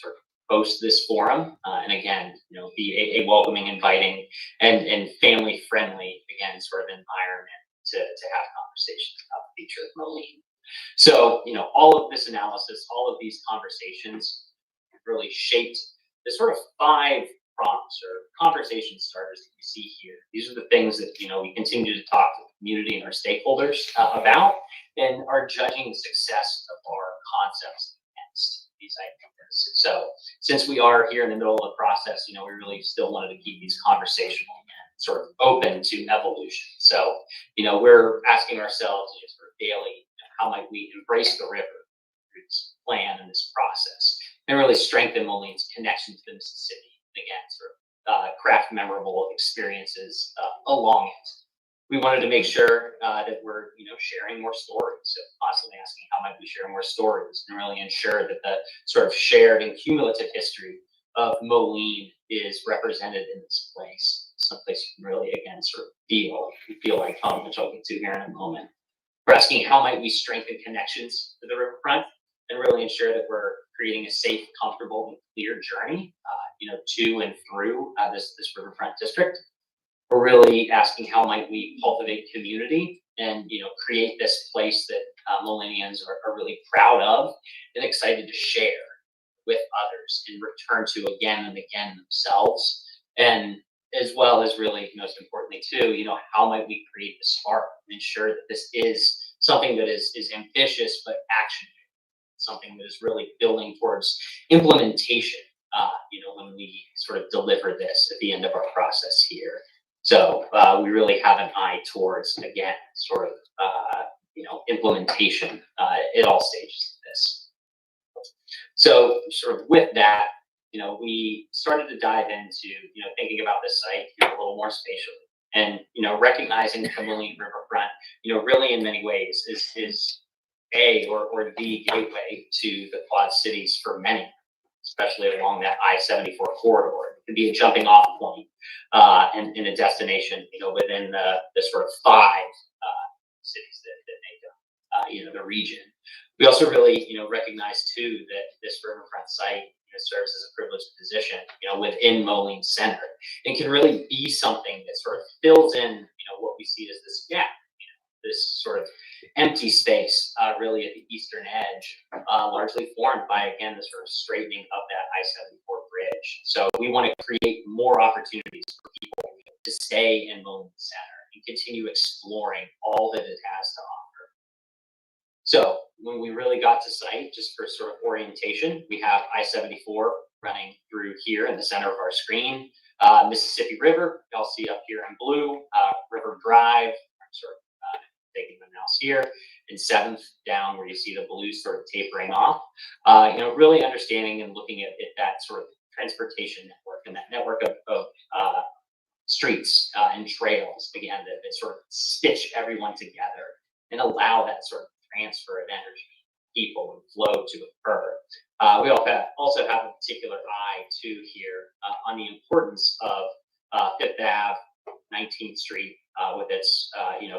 sort of host this forum. And again, be a welcoming, inviting, and family-friendly, again, sort of environment to have conversations about the future of Moline. So, all of this analysis, all of these conversations really shaped the sort of 5 prompts or conversation starters that you see here. These are the things that, we continue to talk to the community and our stakeholders about, and are judging the success of our concepts against these ideas. So since we are here in the middle of the process, we really still wanted to keep these conversational again. sort of open to evolution. So, we're asking ourselves sort of daily, how might we embrace the river through this plan and this process and really strengthen Moline's connection to the Mississippi. And again, sort of craft memorable experiences along it. We wanted to make sure that we're, sharing more stories. So constantly asking how might we share more stories and really ensure that the sort of shared and cumulative history of Moline is represented in this place. Someplace you can really, again, sort of feel like home, which I'll get to here in a moment. We're asking how might we strengthen connections to the riverfront and really ensure that we're creating a safe, comfortable, and clear journey, to and through this riverfront district. We're really asking how might we cultivate community and create this place that Molinians are really proud of and excited to share with others and return to again and again themselves. And as well as really most importantly too, how might we create the spark and ensure that this is something that is ambitious but action, something that is really building towards implementation, when we sort of deliver this at the end of our process here. So we really have an eye towards, again, sort of, implementation at all stages of this. So sort of with that, we started to dive into, thinking about this site a little more spatially and, recognizing the Moline riverfront, really in many ways is or the gateway to the Quad Cities for many, especially along that I-74 corridor. It can be a jumping off point and a destination, within the sort of 5 cities that make up, the region. We also really, recognize too that this riverfront site serves as a privileged position, within Moline Center, and can really be something that sort of fills in, what we see as this gap, this sort of empty space, really at the eastern edge, largely formed by, again, the sort of straightening of that I-74 bridge. So we want to create more opportunities for people to stay in Moline Center and continue exploring all that it has to offer. So when we really got to site, just for sort of orientation, we have I-74 running through here in the center of our screen. Mississippi River, y'all see up here in blue, River Drive, sort of taking the mouse here, and 7th down where you see the blue sort of tapering off. Really understanding and looking at that sort of transportation network and that network of streets and trails, again, that sort of stitch everyone together and allow that sort of transfer of energy, people, and flow to occur. We also have a particular eye too here on the importance of 5th Ave, 19th Street, with its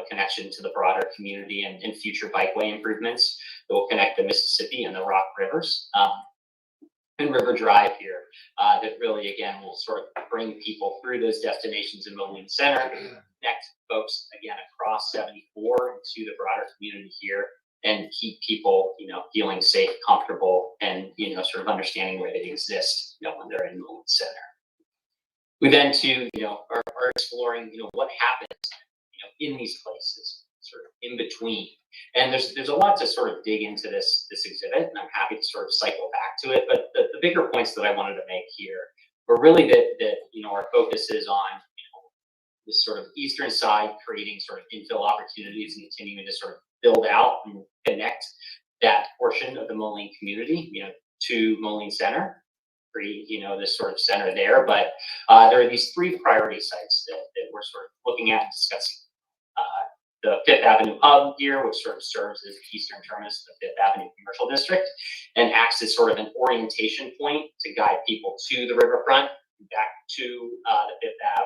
connection to the broader community and future bikeway improvements that will connect the Mississippi and the Rock Rivers. And River Drive here, that really, again, will sort of bring people through those destinations in Moline Center, connect folks, again, across 74 to the broader community here, and keep people, feeling safe, comfortable, and, sort of understanding where they exist, when they're in Moline Center. We then too, are exploring, what happens, in these places, sort of in between. And there's a lot to sort of dig into this exhibit, and I'm happy to sort of cycle back to it. But the bigger points that I wanted to make here were really that our focus is on, this sort of eastern side, creating sort of infill opportunities and continuing to sort of build out and connect that portion of the Moline community, to Moline Center. This sort of center there, but there are these 3 priority sites that we're sort of looking at and discussing. The 5th Avenue hub here, which sort of serves as the eastern terminus of the 5th Avenue commercial district and acts as sort of an orientation point to guide people to the riverfront, back to the 5th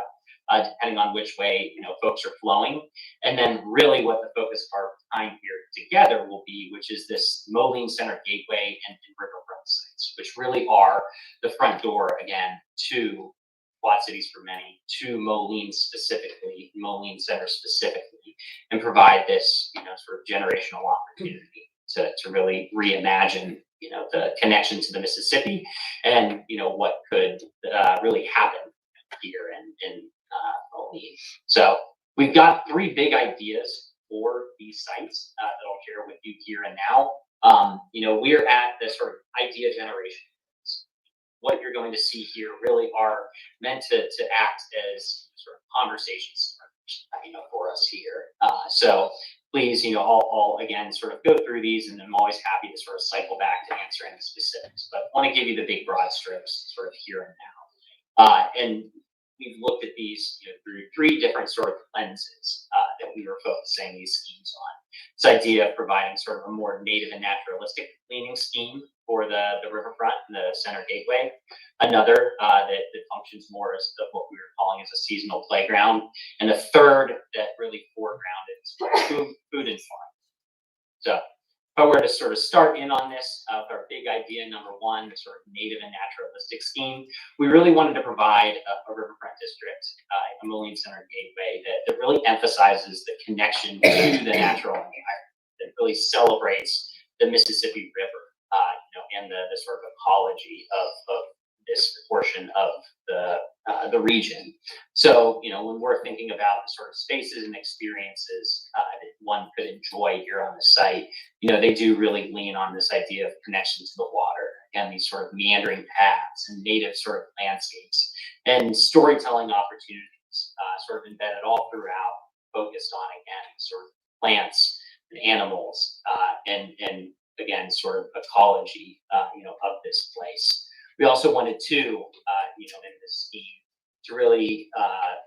Ave, depending on which way, folks are flowing. And then really what the focus of our time here together will be, which is this Moline Center gateway and riverfront sites, which really are the front door, again, to Quad Cities for many, to Moline specifically, Moline Center specifically, and provide this, sort of generational opportunity to really reimagine, the connection to the Mississippi and, what could really happen here in Moline. So we've got 3 big ideas for these sites that I'll share with you here and now. We're at the sort of idea generation. what you're going to see here really are meant to act as sort of conversation starters, for us here. So please, I'll again sort of go through these, and I'm always happy to sort of cycle back to answer any specifics, but I want to give you the big broad strokes sort of here and now. And we've looked at these through three different sort of lenses that we were focusing these schemes on. This idea of providing sort of a more native and naturalistic cleaning scheme for the riverfront and the center gateway. Another that functions more as what we were calling as a seasonal playground. And the third that really foregrounded is food and farm. So if I were to sort of start in on this, with our big idea number one, the sort of native and naturalistic scheme, we really wanted to provide a riverfront district, a Moline Center gateway that really emphasizes the connection to the natural environment, that really celebrates the Mississippi River, and the sort of ecology of this portion of the region. So, when we're thinking about the sort of spaces and experiences that one could enjoy here on the site, they do really lean on this idea of connection to the water. Again, these sort of meandering paths and native sort of landscapes and storytelling opportunities sort of embedded all throughout, focused on, again, sort of plants and animals and again, sort of ecology, of this place. We also wanted to, in this scheme, to really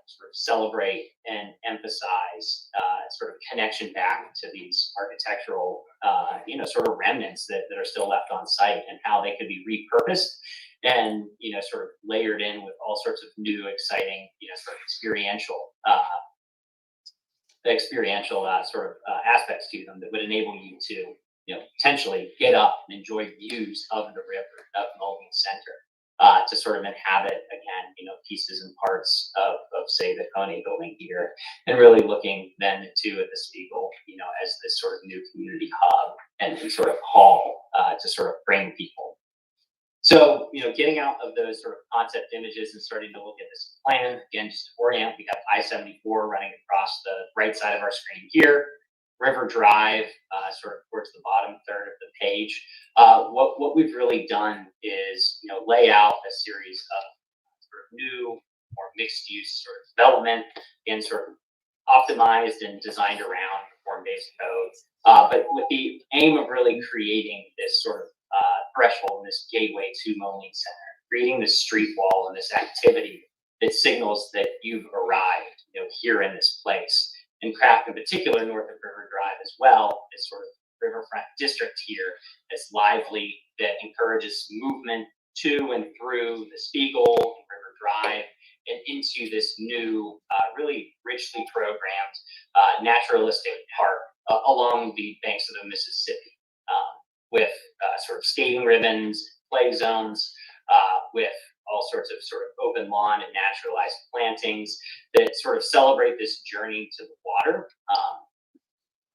sort of celebrate and emphasize sort of connection back to these architectural, sort of remnants that are still left on site, and how they could be repurposed and, sort of layered in with all sorts of new, exciting, sort of experiential sort of aspects to them that would enable you to, potentially get up and enjoy views of the river, of Moline Center, to sort of inhabit again, pieces and parts of say the Coney building here, and really looking then too at the Spiegel, as this sort of new community hub and sort of hall to sort of bring people. So, getting out of those sort of concept images and starting to look at this plan, again, just to orient, we have I-74 running across the right side of our screen here. River Drive, sort of towards the bottom third of the page. What we've really done is, lay out a series of sort of new, more mixed-use sort of development, and sort of optimized and designed around form-based codes, but with the aim of really creating this sort of threshold, this gateway to Moline Center, creating this street wall and this activity that signals that you've arrived, here in this place. And Craft in particular, north of River Drive as well, is sort of riverfront district here that's lively, that encourages movement to and through the Spiegel, River Drive, and into this new, really richly programmed naturalistic park along the banks of the Mississippi, with sort of skating ribbons, play zones, with all sorts of sort of open lawn and naturalized plantings that sort of celebrate this journey to the water,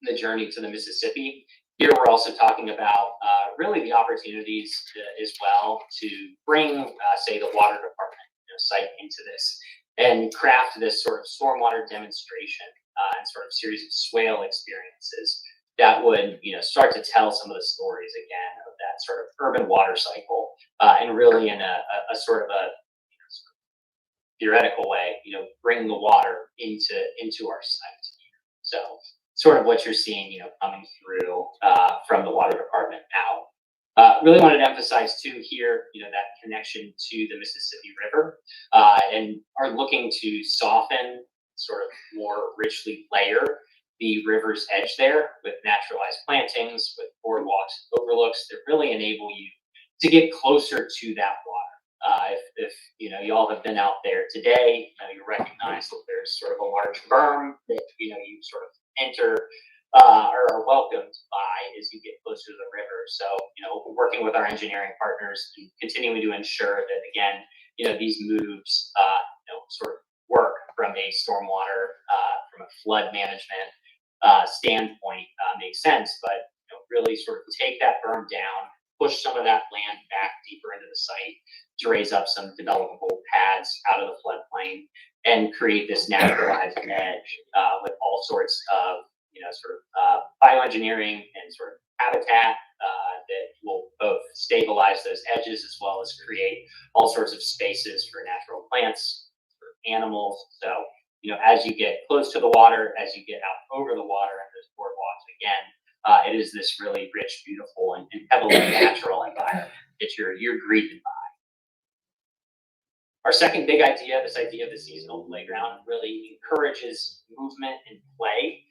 the journey to the Mississippi. Here we're also talking about really the opportunities as well to bring, say, the water department site into this, and craft this sort of stormwater demonstration and sort of series of swale experiences that would, start to tell some of the stories again of that sort of urban water cycle, and really in a sort of a theoretical way, bring the water into our site. So sort of what you're seeing, coming through from the water department now. Really wanted to emphasize too here, that connection to the Mississippi River, and are looking to soften, sort of more richly layer the river's edge there with naturalized plantings, with boardwalks, overlooks that really enable you to get closer to that water. If you all have been out there today, you recognize that there's sort of a large berm that you sort of enter or are welcomed by as you get closer to the river. So working with our engineering partners and continuing to ensure that again these moves sort of work from a stormwater from a flood management standpoint makes sense, but really sort of take that berm down, push some of that land back deeper into the site to raise up some developable pads out of the floodplain and create this naturalized edge with all sorts of sort of bioengineering and sort of habitat that will both stay stabilize those edges as well as create all sorts of spaces for natural plants, for animals. So, you know, as you get close to the water, as you get out over the water and those boardwalks again, it is this really rich, beautiful, and heavily natural environment that you're greeted by. Our second big idea, this idea of the seasonal playground, really encourages movement and play,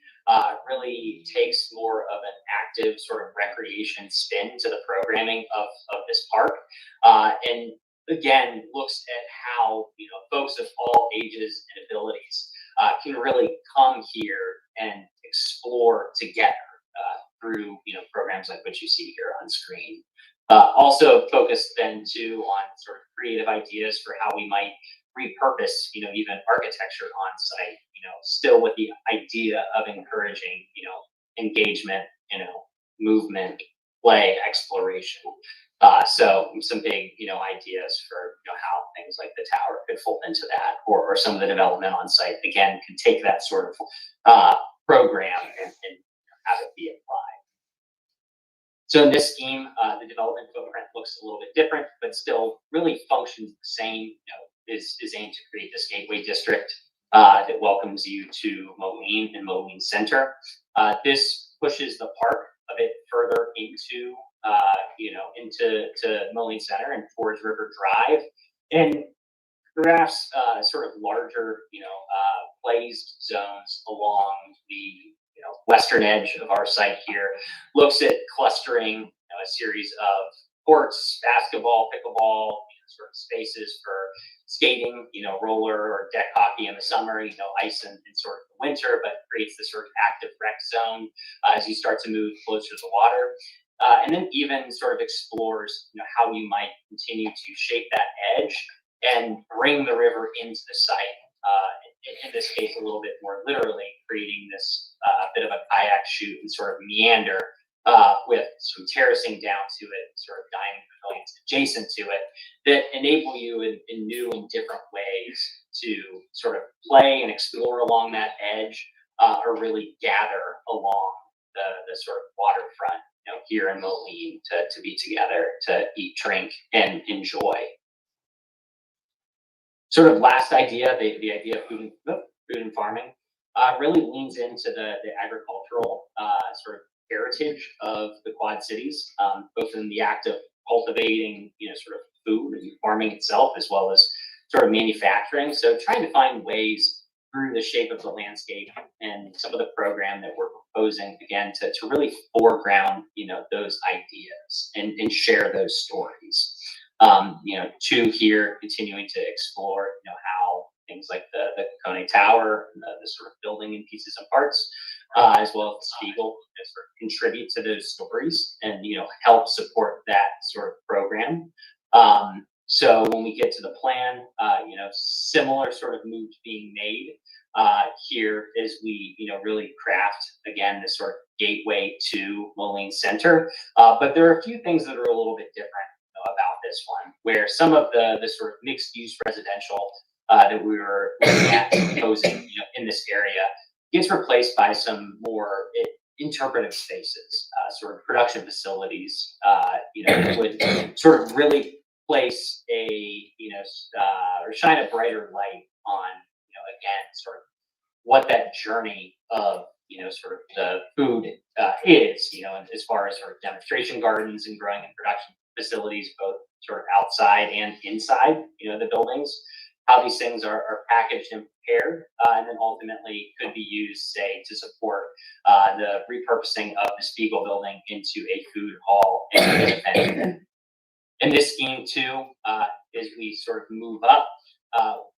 really takes more of an active sort of recreation spin to the programming of this park. And again, looks at how, you know, folks of all ages and abilities can really come here and explore together through, you know, programs like what you see here on screen. Also focused then too on sort of creative ideas for how we might repurpose, you know, even architecture on site, you know, still with the idea of encouraging, you know, engagement, you know, movement, play, exploration. So some big, you know, ideas for, you know, how things like the tower could fold into that, or some of the development on site, again, can take that sort of program and have it be applied. So in this scheme, the development footprint looks a little bit different, but still really functions the same. You know, is aimed to create this gateway district that welcomes you to Moline and Moline Center. This pushes the park a bit further into, you know, into Moline Center and towards River Drive, and perhaps sort of larger, you know, glazed zones along the, you know, western edge of our site here. Looks at clustering, you know, a series of courts, basketball, pickleball, you know, sort of spaces for skating, you know, roller or deck hockey in the summer, you know, ice in sort of the winter, but creates this sort of active rec zone as you start to move closer to the water. And then even sort of explores, you know, how you might continue to shape that edge and bring the river into the site. In this case, a little bit more literally, creating this bit of a kayak chute and sort of meander with some terracing down to it, sort of dining pavilions adjacent to it, that enable you in new and different ways to sort of play and explore along that edge, or really gather along the sort of waterfront, you know, here in Moline to be together, to eat, drink, and enjoy. Sort of last idea, the idea of food and farming, really leans into the agricultural sort of heritage of the Quad Cities, both in the act of cultivating, you know, sort of food and farming itself, as well as sort of manufacturing. So trying to find ways through the shape of the landscape and some of the program that we're proposing, again, to really foreground, you know, those ideas and share those stories. You know, two here continuing to explore, you know, how things like the Kone Tower, the sort of building in pieces and parts, as well as the Spiegel, you know, sort of contribute to those stories and, you know, help support that sort of program. So when we get to the plan, you know, similar sort of moves being made here as we, you know, really craft, again, this sort of gateway to Moline Center. But there are a few things that are a little bit different about this one, where some of the sort of mixed use residential that we were looking at proposing, you know, in this area gets replaced by some more interpretive spaces, sort of production facilities, you know, that would sort of really place a, you know, or shine a brighter light on, you know, again, sort of what that journey of, you know, sort of the food is, you know, as far as sort of demonstration gardens and growing and production facilities, both sort of outside and inside, you know, the buildings, how these things are packaged and prepared, and then ultimately could be used, say, to support the repurposing of the Spiegel building into a food hall and an event. In this scheme too, as we sort of move up,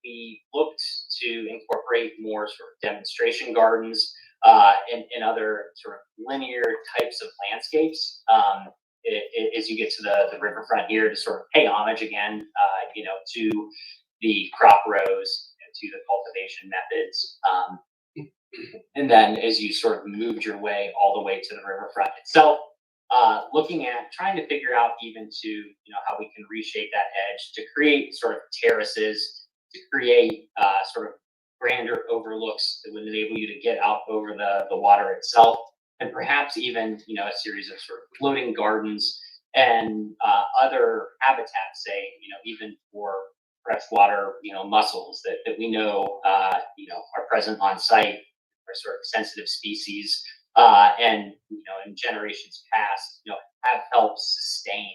we looked to incorporate more sort of demonstration gardens and other sort of linear types of landscapes. As you get to the riverfront here, to sort of pay homage again, you know, to the crop rows, to the cultivation methods. And then as you sort of moved your way all the way to the riverfront itself, looking at trying to figure out even to, you know, how we can reshape that edge to create sort of terraces, to create sort of grander overlooks that would enable you to get out over the water itself, and perhaps even, you know, a series of sort of floating gardens and other habitats, say, even for freshwater, mussels that we know, are present on site, are sort of sensitive species, and, in generations past, have helped sustain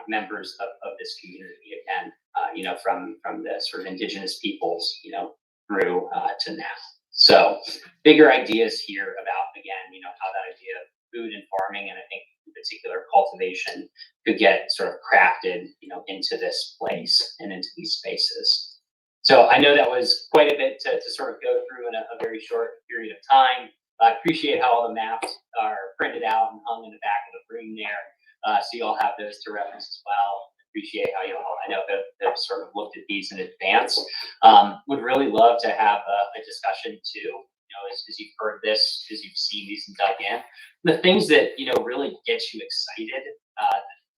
members of this community again, from the sort of indigenous peoples, through to now. So bigger ideas here about, again, how that idea of food and farming, and I think in particular cultivation, could get sort of crafted, into this place and into these spaces. So I know that was quite a bit to sort of go through in a very short period of time. I appreciate how all the maps are printed out and hung in the back of the room there. So you all have those to reference as well. Appreciate how you all, I know have sort of looked at these in advance. Would really love to have a discussion too, as you've heard this, as you've seen these and dug in. The things that, really get you excited,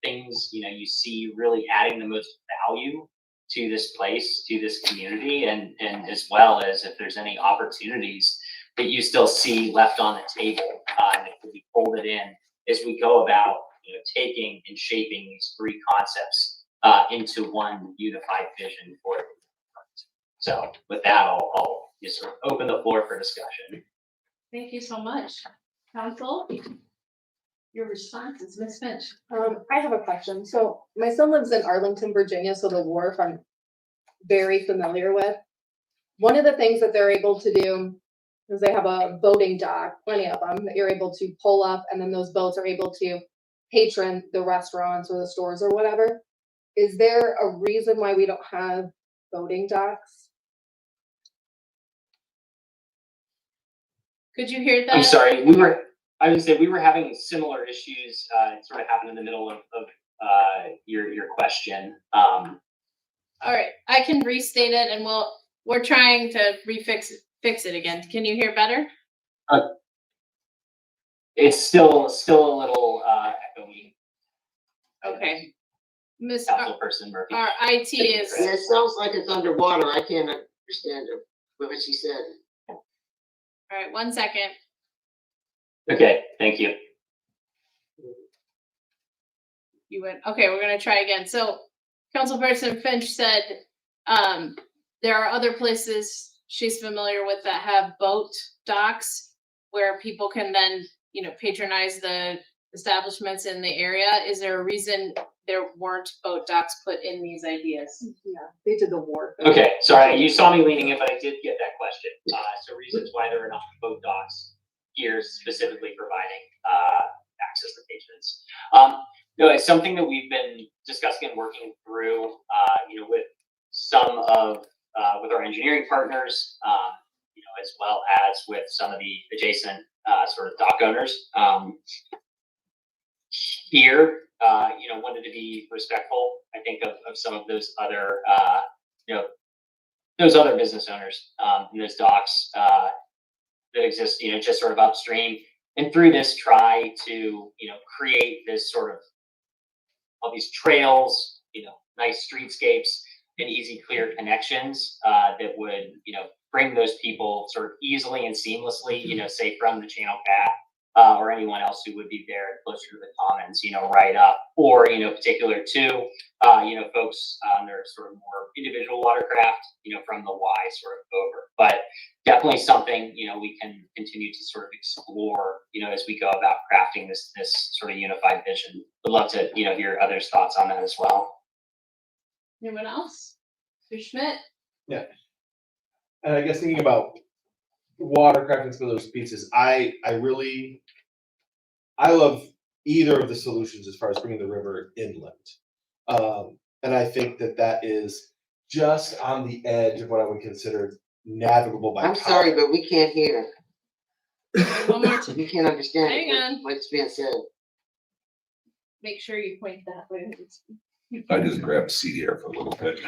things, you see really adding the most value to this place, to this community, and as well as if there's any opportunities that you still see left on the table, that could be folded in as we go about, taking and shaping these three concepts into one unified vision for it. So with that, I'll just sort of open the floor for discussion. Thank you so much. Council, your responses, Ms. Finch. I have a question. So my son lives in Arlington, Virginia, so the wharf I'm very familiar with. One of the things that they're able to do is they have a boating dock, plenty of them, that you're able to pull up, and then those boats are able to patron the restaurants or the stores or whatever. Is there a reason why we don't have boating docks? Could you hear that? I'm sorry, I would say we were having similar issues, sort of happened in the middle of your question. All right, I can restate it, and we're trying to fix it again. Can you hear better? It's still a little echoey. Okay. Miss Councilperson Murphy. our IT is. Yeah, it sounds like it's underwater. I can't understand what she said. All right, 1 second. Okay, thank you. You went, okay, we're gonna try again. So Councilperson Finch said, there are other places she's familiar with that have boat docks where people can then, patronize the establishments in the area. Is there a reason there weren't boat docks put in these ideas? Yeah, they did the wharf. Okay, sorry, you saw me leaning in, but I did get that question. So reasons why there are not boat docks here specifically providing access to patrons. No, it's something that we've been discussing and working through, with some of with our engineering partners, as well as with some of the adjacent sort of dock owners. Here, wanted to be respectful, I think, of some of those other, those other business owners, and those docks that exist, just sort of upstream. And through this, try to, create this sort of all these trails, nice streetscapes and easy, clear connections that would, bring those people sort of easily and seamlessly, say from the channel cat or anyone else who would be there closer to the commons, right up, or, particular to, folks on their sort of more individual watercraft, from the Y sort of over. But definitely something, we can continue to sort of explore, as we go about crafting this sort of unified vision. Would love to, hear others' thoughts on that as well. Anyone else? Mr. Schmidt? Yeah. And I guess thinking about watercraft and some of those pieces, I love either of the solutions as far as bringing the river inland. And I think that is just on the edge of what I would consider navigable by I'm car. sorry, but we can't hear. One more time. We can't understand Hang on. what's being said. Make sure you point that way. I just grabbed CDR for a little bit.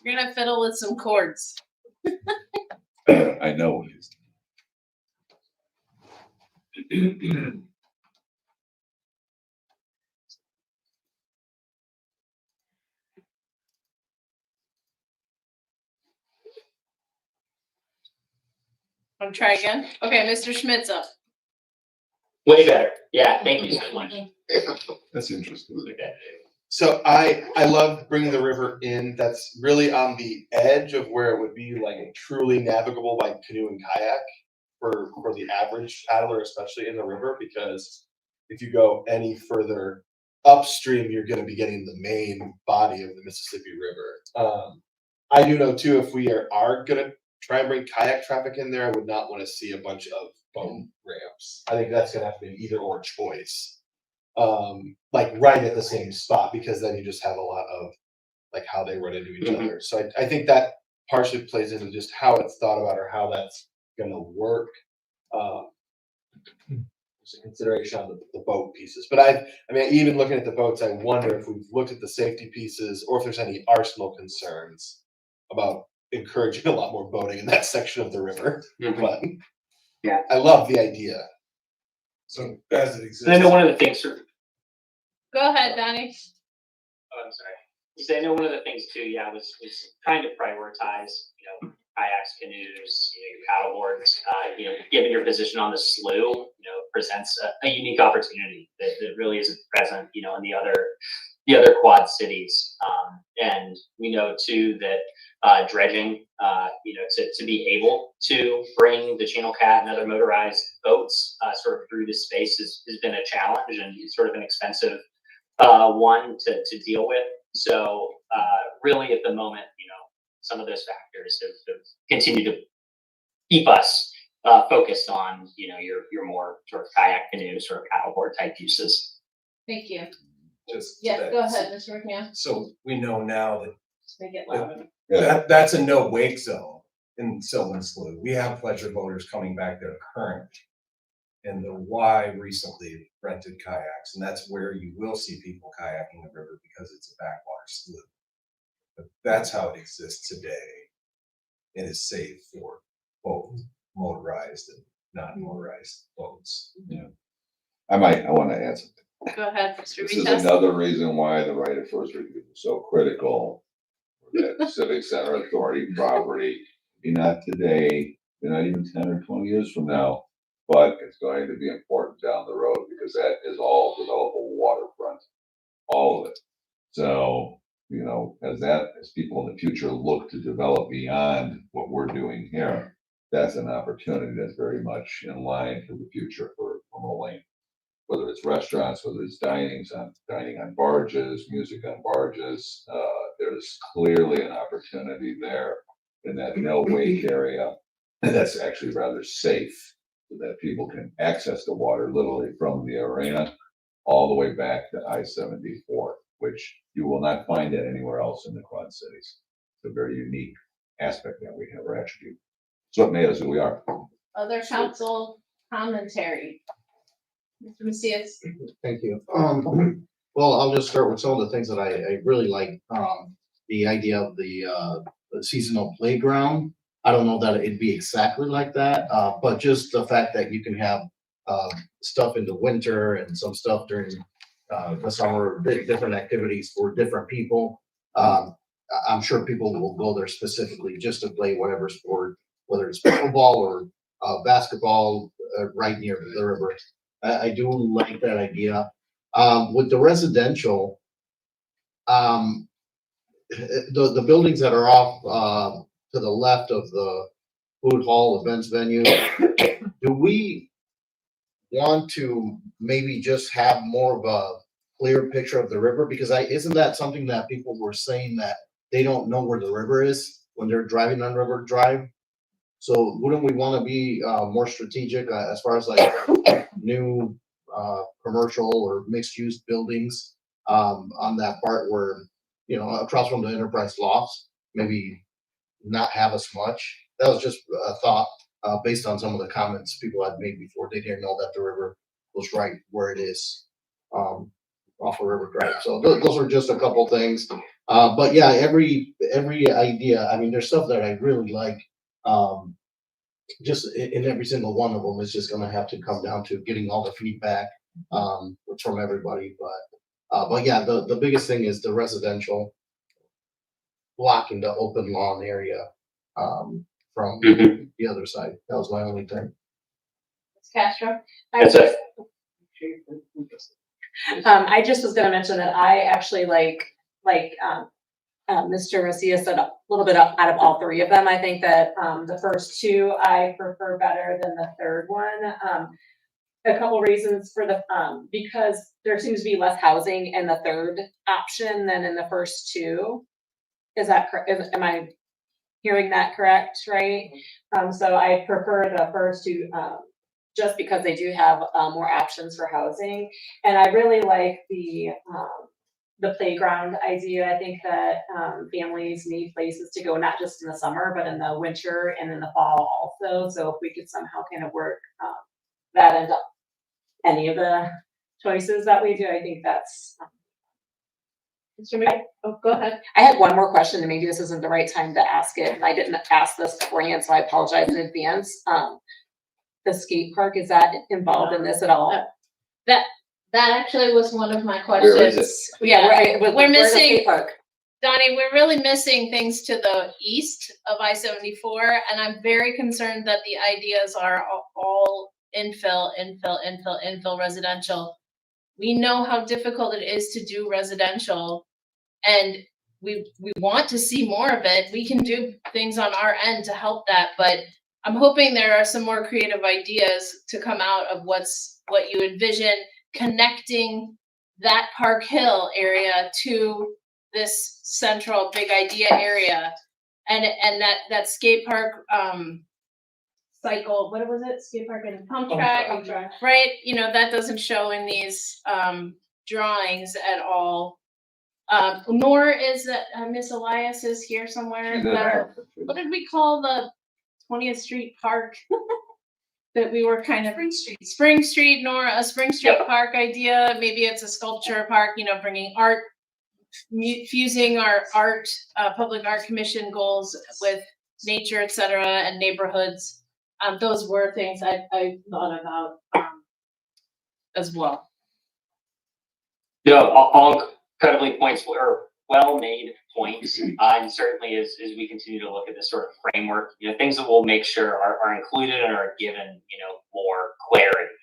You're gonna fiddle with some chords. I know. Want to try again? Okay, Mr. Schmidt's up. Way better. Yeah, thank you so much. That's interesting. Okay. So I love bringing the river in. That's really on the edge of where it would be like truly navigable by canoe and kayak for the average paddler, especially in the river, because if you go any further upstream, you're going to be getting the main body of the Mississippi River. I do know too, if we are going to try and bring kayak traffic in there, I would not want to see a bunch of boat ramps. I think that's going to have to be an either or choice. Like right at the same spot, because then you just have a lot of like how they run into each other. So I think that partially plays into just how it's thought about or how that's gonna work. There's a consideration on the boat pieces, but I mean, even looking at the boats, I wonder if we've looked at the safety pieces or if there's any arsenal concerns about encouraging a lot more boating in that section of the river. But yeah, I love the idea. So as it exists. And I know one of the things, Go ahead, Donnie. oh, I'm sorry. So I know one of the things too, yeah, was trying to prioritize, kayaks, canoes, your paddle boards, given your position on the slough, presents a unique opportunity that really isn't present, in the other quad cities. And we know too that dredging, to be able to bring the Channel Cat and other motorized boats sort of through this space has been a challenge and sort of an expensive one to deal with. So really at the moment, some of those factors have continued to keep us focused on, your more sort of kayak canoe, sort of paddleboard type uses. Thank you. Just. Yeah, go ahead, Mr. McNeil. So we know now that Just make it louder. that's a no wake zone in Sylvan Slough. We have pleasure boaters coming back there currently. And the Y recently rented kayaks, and that's where you will see people kayaking the river because it's a backwater slough. But that's how it exists today. It is safe for both motorized and non-motorized boats. Yeah. I want to add something. Go ahead, Mr. This is Vitesse. another reason why the right of first refusal is so critical. That Civic Center Authority property, maybe not today, maybe not even 10 or 20 years from now, but it's going to be important down the road because that is all developable waterfront, all of it. So, as people in the future look to develop beyond what we're doing here, that's an opportunity that's very much in line for the future for Moline. Whether it's restaurants, whether it's dining on barges, music on barges, there's clearly an opportunity there in that no wake area. And that's actually rather safe so that people can access the water literally from the arena all the way back to I-74, which you will not find that anywhere else in the Quad Cities. It's a very unique aspect that we have, or attribute. It's what made us who we are. Other council commentary. Mr. Macias. Thank you. Well, I'll just start with some of the things that I really like. The idea of the seasonal playground. I don't know that it'd be exactly like that, but just the fact that you can have stuff in the winter and some stuff during the summer, different activities for different people. I'm sure people will go there specifically just to play whatever sport, whether it's pickleball or basketball, right near the river. I do like that idea. With the residential, the buildings that are off to the left of the food hall events venue, do we want to maybe just have more of a clear picture of the river? Because isn't that something that people were saying that they don't know where the river is when they're driving on River Drive? So wouldn't we want to be more strategic as far as like new commercial or mixed use buildings on that part where, across from the Enterprise Lofts, maybe not have as much? That was just a thought based on some of the comments people had made before. They didn't know that the river was right where it is off of River Drive. So those are just a couple things. But yeah, every idea, I mean, there's stuff that I really like. Just in every single one of them is just going to have to come down to getting all the feedback from everybody. But yeah, the biggest thing is the residential blocking the open lawn area from the other side. That was my only thing. Ms. Castro. That's I just was gonna mention that I actually Mr. Garcia said a little bit out of all three of them. I think that, the first two I prefer better than the third one. A couple reasons for the, because there seems to be less housing in the third option than in the first two. Is that am I hearing that correct, right? So I prefer the first two, just because they do have, more options for housing. And I really like the playground idea. I think that, families need places to go, not just in the summer, but in the winter and in the fall also. So if we could somehow kind of work, that into any of the choices that we do, I think that's. Mr. Mc, oh, go ahead. I had one more question, and maybe this isn't the right time to ask it. I didn't ask this beforehand, so I apologize in advance. The skate park, is that involved in this at all? That actually was one of my Where is questions. it? Yeah, We're where's the missing, skate park? Donnie, we're really missing things to the east of I-74, and I'm very concerned that the ideas are all infill residential. We know how difficult it is to do residential, and we want to see more of it. We can do things on our end to help that, but I'm hoping there are some more creative ideas to come out of what you envision connecting that Park Hill area to this central big idea area, and that skate park cycle. What was it? Skate park and pump track, right? You know, that doesn't show in these drawings at all. Nor is that Miss Elias is here somewhere. What did we call the 20th Street Park? That we were kind of Spring Street, Nora, a Spring Street Park idea. Maybe it's a sculpture park, you know, bringing art, fusing our art, public art commission goals with nature, et cetera, and neighborhoods. Those were things I thought about as well. Yeah, all incredibly points were well-made points, and certainly as we continue to look at this sort of framework, you know, things that we'll make sure are included and are given, you know, more clarity.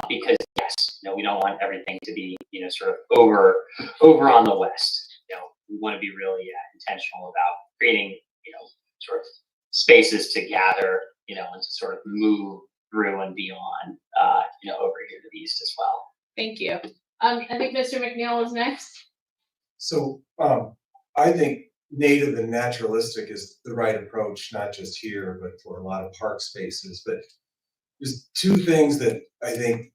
Because yes, you know, we don't want everything to be, you know, sort of over on the west. You know, we want to be really intentional about creating, you know, sort of spaces to gather, you know, and to sort of move through and beyond, you know, over here to the east as well. Thank you. I think Mr. McNeil is next. So I think native and naturalistic is the right approach, not just here, but for a lot of park spaces. But there's two things that I think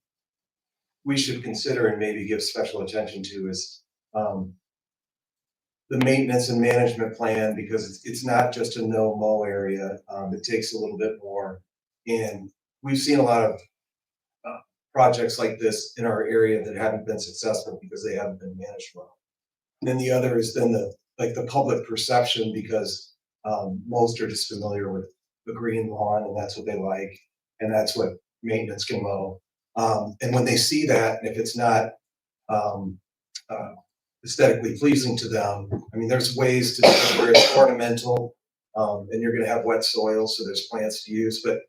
we should consider and maybe give special attention to is the maintenance and management plan, because it's not just a no-mow area. It takes a little bit more. And we've seen a lot of projects like this in our area that haven't been successful because they haven't been managed well. And then the other is then the public perception, because most are just familiar with the green lawn and that's what they like, and that's what maintenance can mow. And when they see that, and if it's not aesthetically pleasing to them, I mean, there's ways to do it where it's ornamental, and you're going to have wet soil, so there's plants to use. But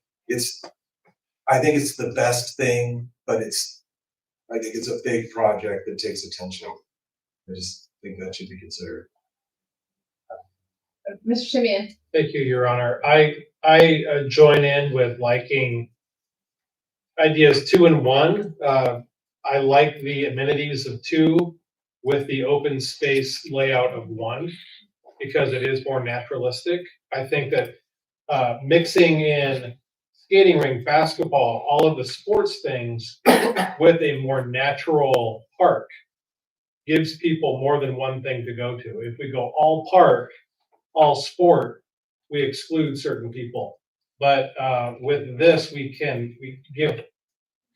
I think it's the best thing, but I think it's a big project that takes attention. I just think that should be considered. Mr. Simeon. Thank you, Your Honor. I join in with liking ideas 2 and 1. I like the amenities of 2 with the open space layout of 1 because it is more naturalistic. I think that mixing in skating rink, basketball, all of the sports things with a more natural park gives people more than one thing to go to. If we go all park, all sport, we exclude certain people. But with this, we give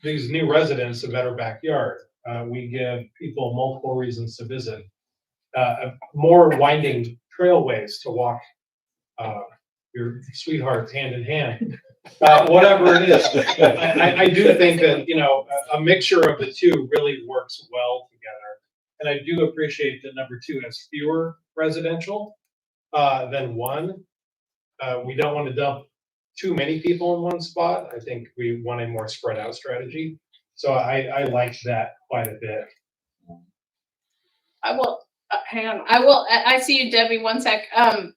these new residents a better backyard. We give people multiple reasons to visit, more winding trailways to walk your sweetheart hand in hand, whatever it is. I do think that, you know, a mixture of the two really works well together. And I do appreciate that number 2 has fewer residential than 1. We don't want to dump too many people in one spot. I think we want a more spread out strategy. So I liked that quite a bit. I will, hang on, I see you, Debbie, one sec. Oh,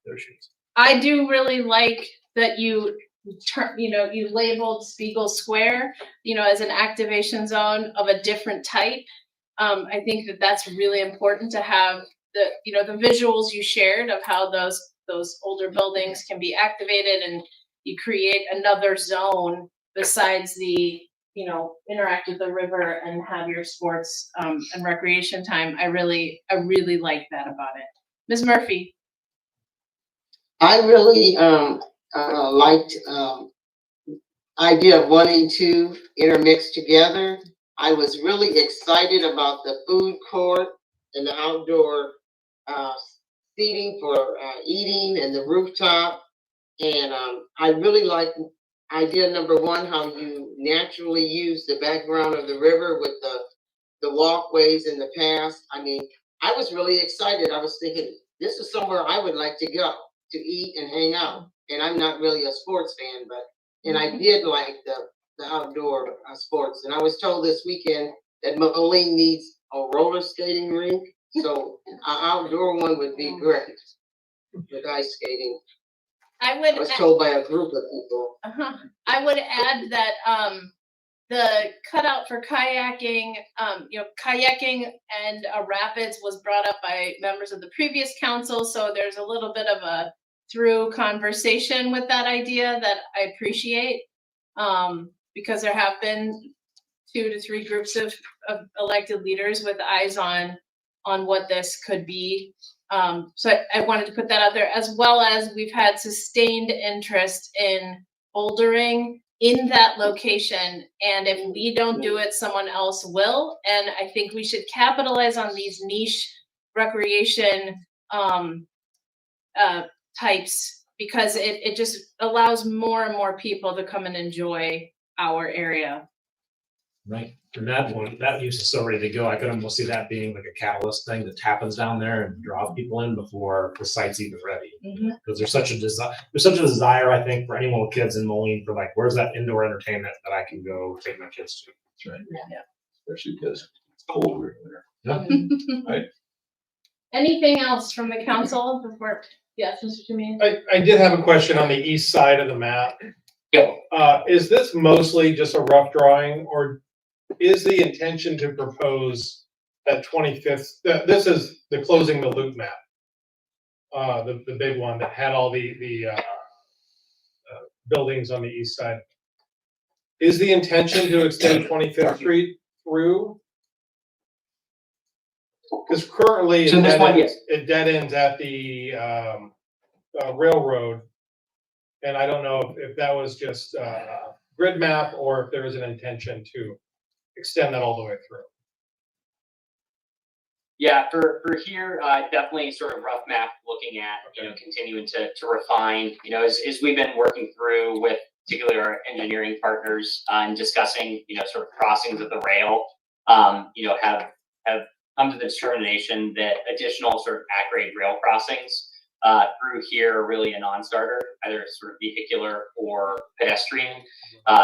there she is. I do really like that you you labeled Spiegel Square, as an activation zone of a different type. I think that that's really important to have the visuals you shared of how those older buildings can be activated, and you create another zone besides the, interact with the river and have your sports and recreation time. I really like that about it. Ms. Murphy. I really liked idea of wanting to intermix together. I was really excited about the food court and the outdoor seating for eating and the rooftop. And I really like idea number one, how you naturally use the background of the river with the walkways and the paths. I mean, I was really excited. I was thinking, this is somewhere I would like to go to eat and hang out. And I'm not really a sports fan, and I did like the outdoor sports. And I was told this weekend that Moline needs a roller skating rink. So an outdoor one would be great with ice skating. I was told by a group of people. I would add that the cutout for kayaking, kayaking and rapids was brought up by members of the previous council. So there's a little bit of a through conversation with that idea that I appreciate, because there have been 2 to 3 groups of elected leaders with eyes on what this could be. So I wanted to put that out there, as well as we've had sustained interest in bouldering in that location. And if we don't do it, someone else will. And I think we should capitalize on these niche recreation types, because it just allows more and more people to come and enjoy our area. Right. And that use is so ready to go. I could almost see that being like a catalyst thing that happens down there and draws people in before the site's even ready. Because there's such a desire, I think, for anyone with kids in Moline for where's that indoor entertainment that I can go take my kids to. That's right. Yeah. Especially because it's colder there. Yeah. Right. Anything else from the council before? Yes, Mr. Jermaine. I did have a question on the east side of the map. Yeah. Is this mostly just a rough drawing, or is the intention to propose that 25th? This is the closing the loop map, the big one that had all the buildings on the east side. Is the intention to extend 25th Street through? Because currently So this one, yes. it dead ends at the railroad, and I don't know if that was just a grid map or if there is an intention to extend that all the way through. Yeah, for here, definitely sort of rough map looking at, continuing to refine, as we've been working through with particularly our engineering partners and discussing, sort of crossings of the rail, have come to the determination that additional sort of at-grade rail crossings through here are really a non-starter, either sort of vehicular or pedestrian.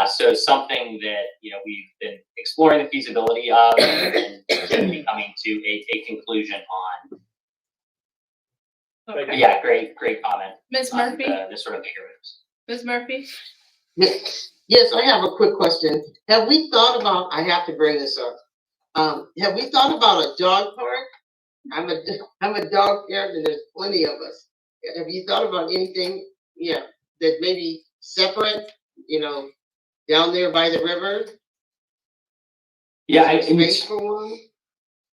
So something that, we've been exploring the feasibility of and coming to a conclusion on. Okay. But yeah, great comment. Ms. Murphy. The sort of bigger moves. Ms. Murphy. Yes, I have a quick question. Have we thought about, I have to bring this up. Have we thought about a dog park? I'm a dog parent and there's plenty of us. Have you thought about anything, that maybe separate, down there by the river? Yeah, I space for one?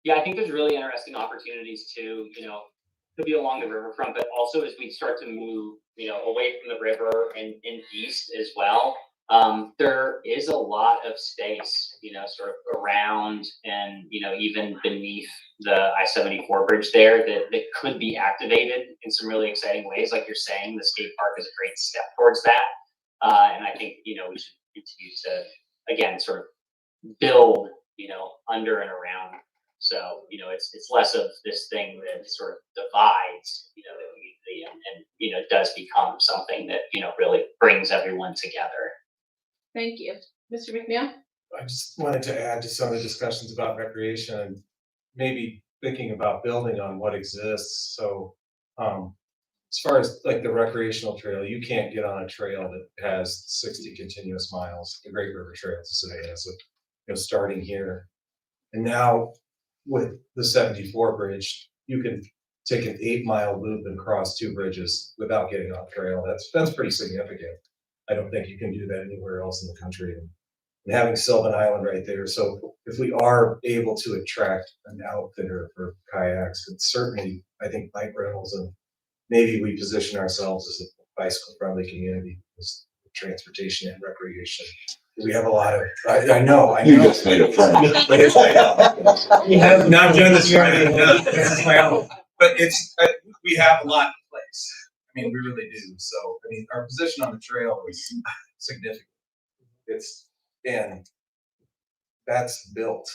Yeah, I think there's really interesting opportunities to, to be along the riverfront, but also as we start to move, away from the river and east as well. There is a lot of space, sort of around and, even beneath the I-74 bridge there that could be activated in some really exciting ways. Like you're saying, the skate park is a great step towards that. And I think, we should continue to, again, sort of build, under and around. So, it's less of this thing that sort of divides, that we and does become something that, really brings everyone together. Thank you. Mr. McNeil? I just wanted to add to some of the discussions about recreation and maybe thinking about building on what exists. So, as far as like the recreational trail, you can't get on a trail that has 60 continuous miles. The Great River Trail today has starting here. And now with the 74 bridge, you can take an 8-mile loop and cross 2 bridges without getting off trail. That's pretty significant. I don't think you can do that anywhere else in the country. And having Sylvan Island right there. So if we are able to attract an outfitter for kayaks, it's certainly, I think, bike rentals, and maybe we position ourselves as a bicycle friendly community with transportation and recreation. We have a lot of, I know. You just made a friend. We have not done this already. This is my own. But we have a lot in place. I mean, we really do. So, I mean, our position on the trail is significant. And that's built.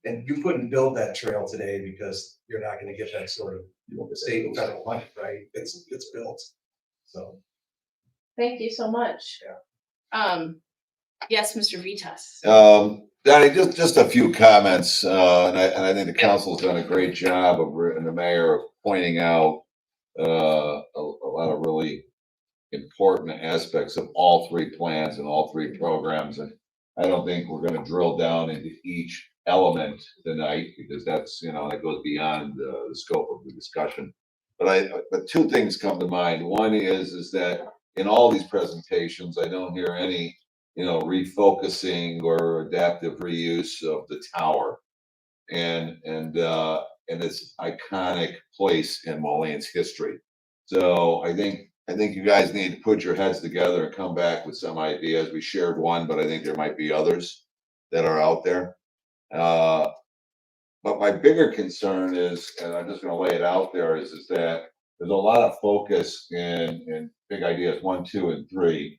And you couldn't build that trail today because you're not going to get that sort of state and federal money, right? It's built. So. Thank you so much. Yeah. Yes, Mr. Vitas. Donnie, just a few comments, and I think the council's done a great job and the mayor of pointing out a lot of really important aspects of all 3 plans and all 3 programs. And I don't think we're going to drill down into each element tonight because that's, that goes beyond the scope of the discussion. But 2 things come to mind. One is that in all these presentations, I don't hear any, refocusing or adaptive reuse of the tower and its iconic place in Moline's history. So I think you guys need to put your heads together and come back with some ideas. We shared one, but I think there might be others that are out there. But my bigger concern is, and I'm just going to lay it out there, is that there's a lot of focus in big ideas 1, 2, and 3,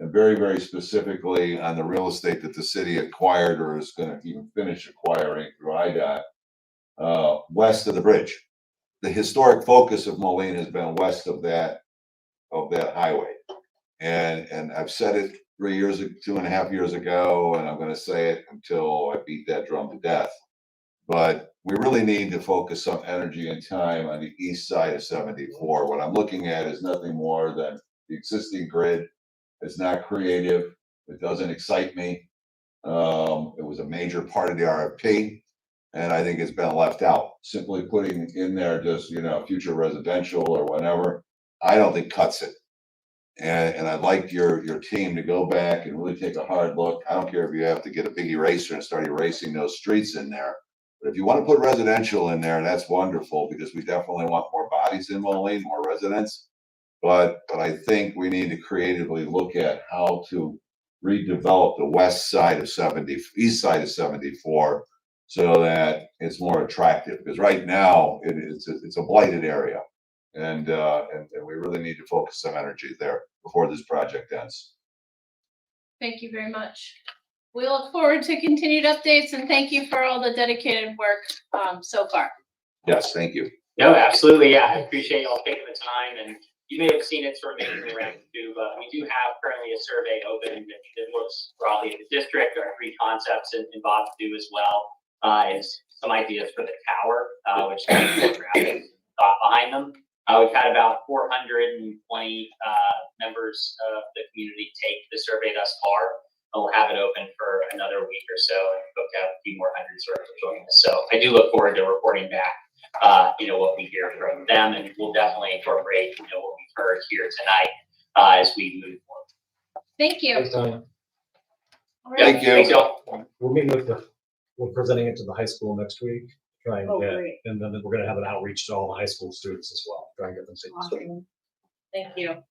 and very, very specifically on the real estate that the city acquired or is going to even finish acquiring through IDOT west of the bridge. The historic focus of Moline has been west of that highway. And I've said it 2.5 years ago, and I'm going to say it until I beat that drum to death. But we really need to focus some energy and time on the east side of 74. What I'm looking at is nothing more than the existing grid. It's not creative. It doesn't excite me. It was a major part of the RFP, and I think it's been left out. Simply putting in there just, future residential or whatever, I don't think cuts it. And I'd like your team to go back and really take a hard look. I don't care if you have to get a big eraser and start erasing those streets in there. But if you want to put residential in there, that's wonderful because we definitely want more bodies in Moline, more residents. But I think we need to creatively look at how to redevelop the east side of 74 so that it's more attractive. Because right now it's a blighted area. And we really need to focus some energy there before this project ends. Thank you very much. We look forward to continued updates and thank you for all the dedicated work so far. Yes, thank you. No, absolutely. Yeah, I appreciate y'all taking the time, and you may have seen it sort of making the round too, but we do have currently a survey open that looks broadly at the district. Our 3 concepts and Bob do as well is some ideas for the tower, which is traffic thought behind them. We've had about 420 members of the community take the survey thus far. We'll have it open for another week or so and hope to have a few more hundreds sort of join us. So I do look forward to reporting back, what we hear from them, and we'll definitely incorporate, what we've heard here tonight as we move forward. Thank you. Thanks, Tony. All right. Thank you. Thanks, y'all. We're meeting we're presenting it to the high school next week. Try and Great. and then we're going to have an outreach to all the high school students as well. Try and get them to Awesome. Thank you.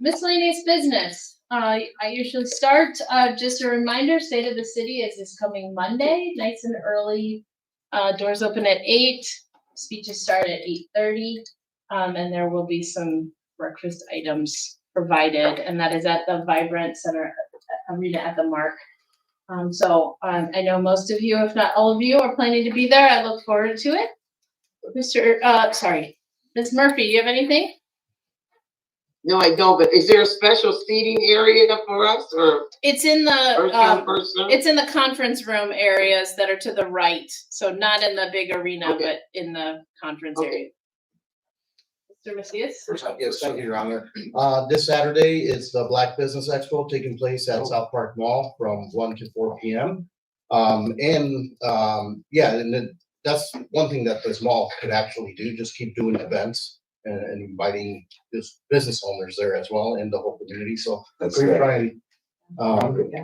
Miscellaneous business. I usually start, just a reminder, State of the City is this coming Monday, nice and early. Doors open at 8, speeches start at 8:30, and there will be some breakfast items provided, and that is at the Vibrant Center Arena at the Mark. I know most of you, if not all of you, are planning to be there. I look forward to it. Ms. Murphy, do you have anything? No, I don't, but is there a special seating area for us or It's in the, first come, first served? it's in the conference room areas that are to the right, so not in the big arena, Okay. but in the conference Okay. area. Mr. Macias? Yes, thank you, Your Honor. This Saturday is the Black Business Expo taking place at South Park Mall from 1 to 4 p.m. Yeah, and then that's one thing that this mall could actually do, just keep doing events and inviting business owners there as well in the whole community. So That's we're great. trying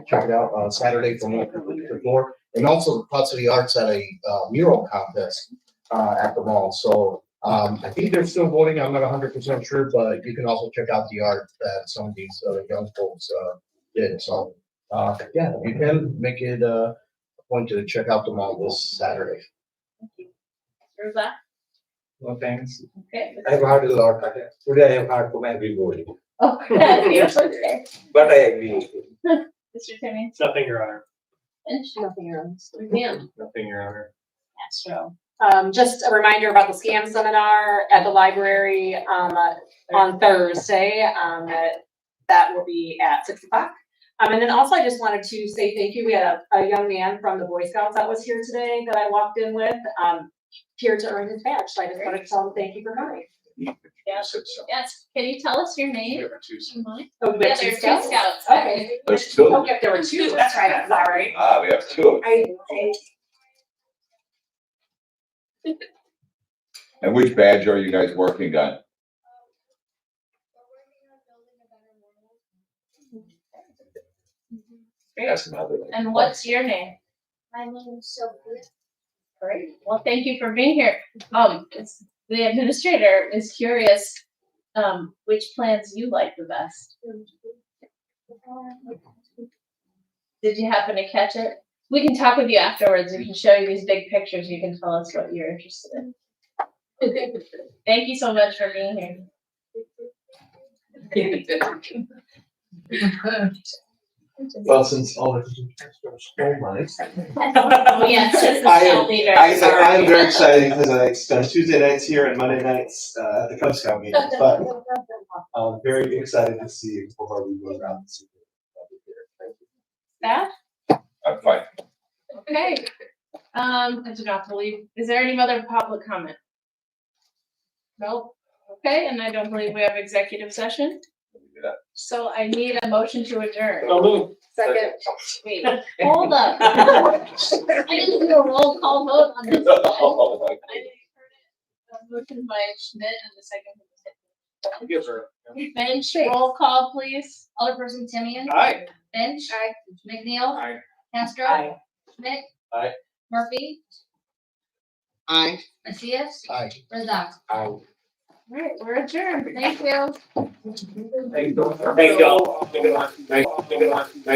check it out on Saturday from 1 to 4. And also the Pots of the Arts at a mural contest at the mall. So I think they're still voting. I'm not 100% sure, but you can also check out the art that some of these young folks did. So yeah, you can make it a point to check out the mall this Saturday. Thank you. Mr. Razak? No, thanks. Okay. I have heard a lot. Today I have heard from everybody, Okay. Okay. but I agree with you. Mr. Timmy? Nothing, Your Honor. Finch? Nothing, Your Honor. McNeil? Nothing, Your Honor. Astro. Just a reminder about the SCAM seminar at the library, on Thursday, that will be at 6 o'clock. And then also I just wanted to say thank you. We had a young man from the Boy Scouts that was here today that I walked in with, here to earn his badge. So I just wanted to tell him thank you for coming. Yes. Yes. Can you tell us your name? Oh, we Yeah, have there are two two scouts? scouts. Okay. There's two. Oh, yeah, there were two. That's right. I'm sorry. We have two. And which badge are you guys working on? That's another one. And what's your name? My name is Sophia. Great. Well, thank you for being here. The administrator is curious, which plans you like the best. Did you happen to catch it? We can talk with you afterwards. We can show you these big pictures. You can tell us what you're interested in. Thank you so much for being here. Well, since all the stole mine. Oh, yeah, says the I scout am, leader. I said, I am very excited because I spend Tuesday nights here and Monday nights at the Cub Scout meetings, but I'm very excited to see before we go around this evening. That? I'm fine. Okay. I do not believe, is there any other public comment? Nope. Okay, and I don't believe we have executive session. So I need a motion to adjourn. I'll move. Second. Wait, hold up. I didn't do a roll call vote on this. Oh, my I didn't heard it. A motion by Schmidt and the second from Give her. Finch, roll call, please. Alderperson Timian? Aye. Finch? Aye. McNeil? Aye. Castro? Aye. Schmidt? Aye. Murphy? Aye. Macias? Aye. Razak? All right, we're adjourned. Thank you. Thank you. Thank you all. Have a good one.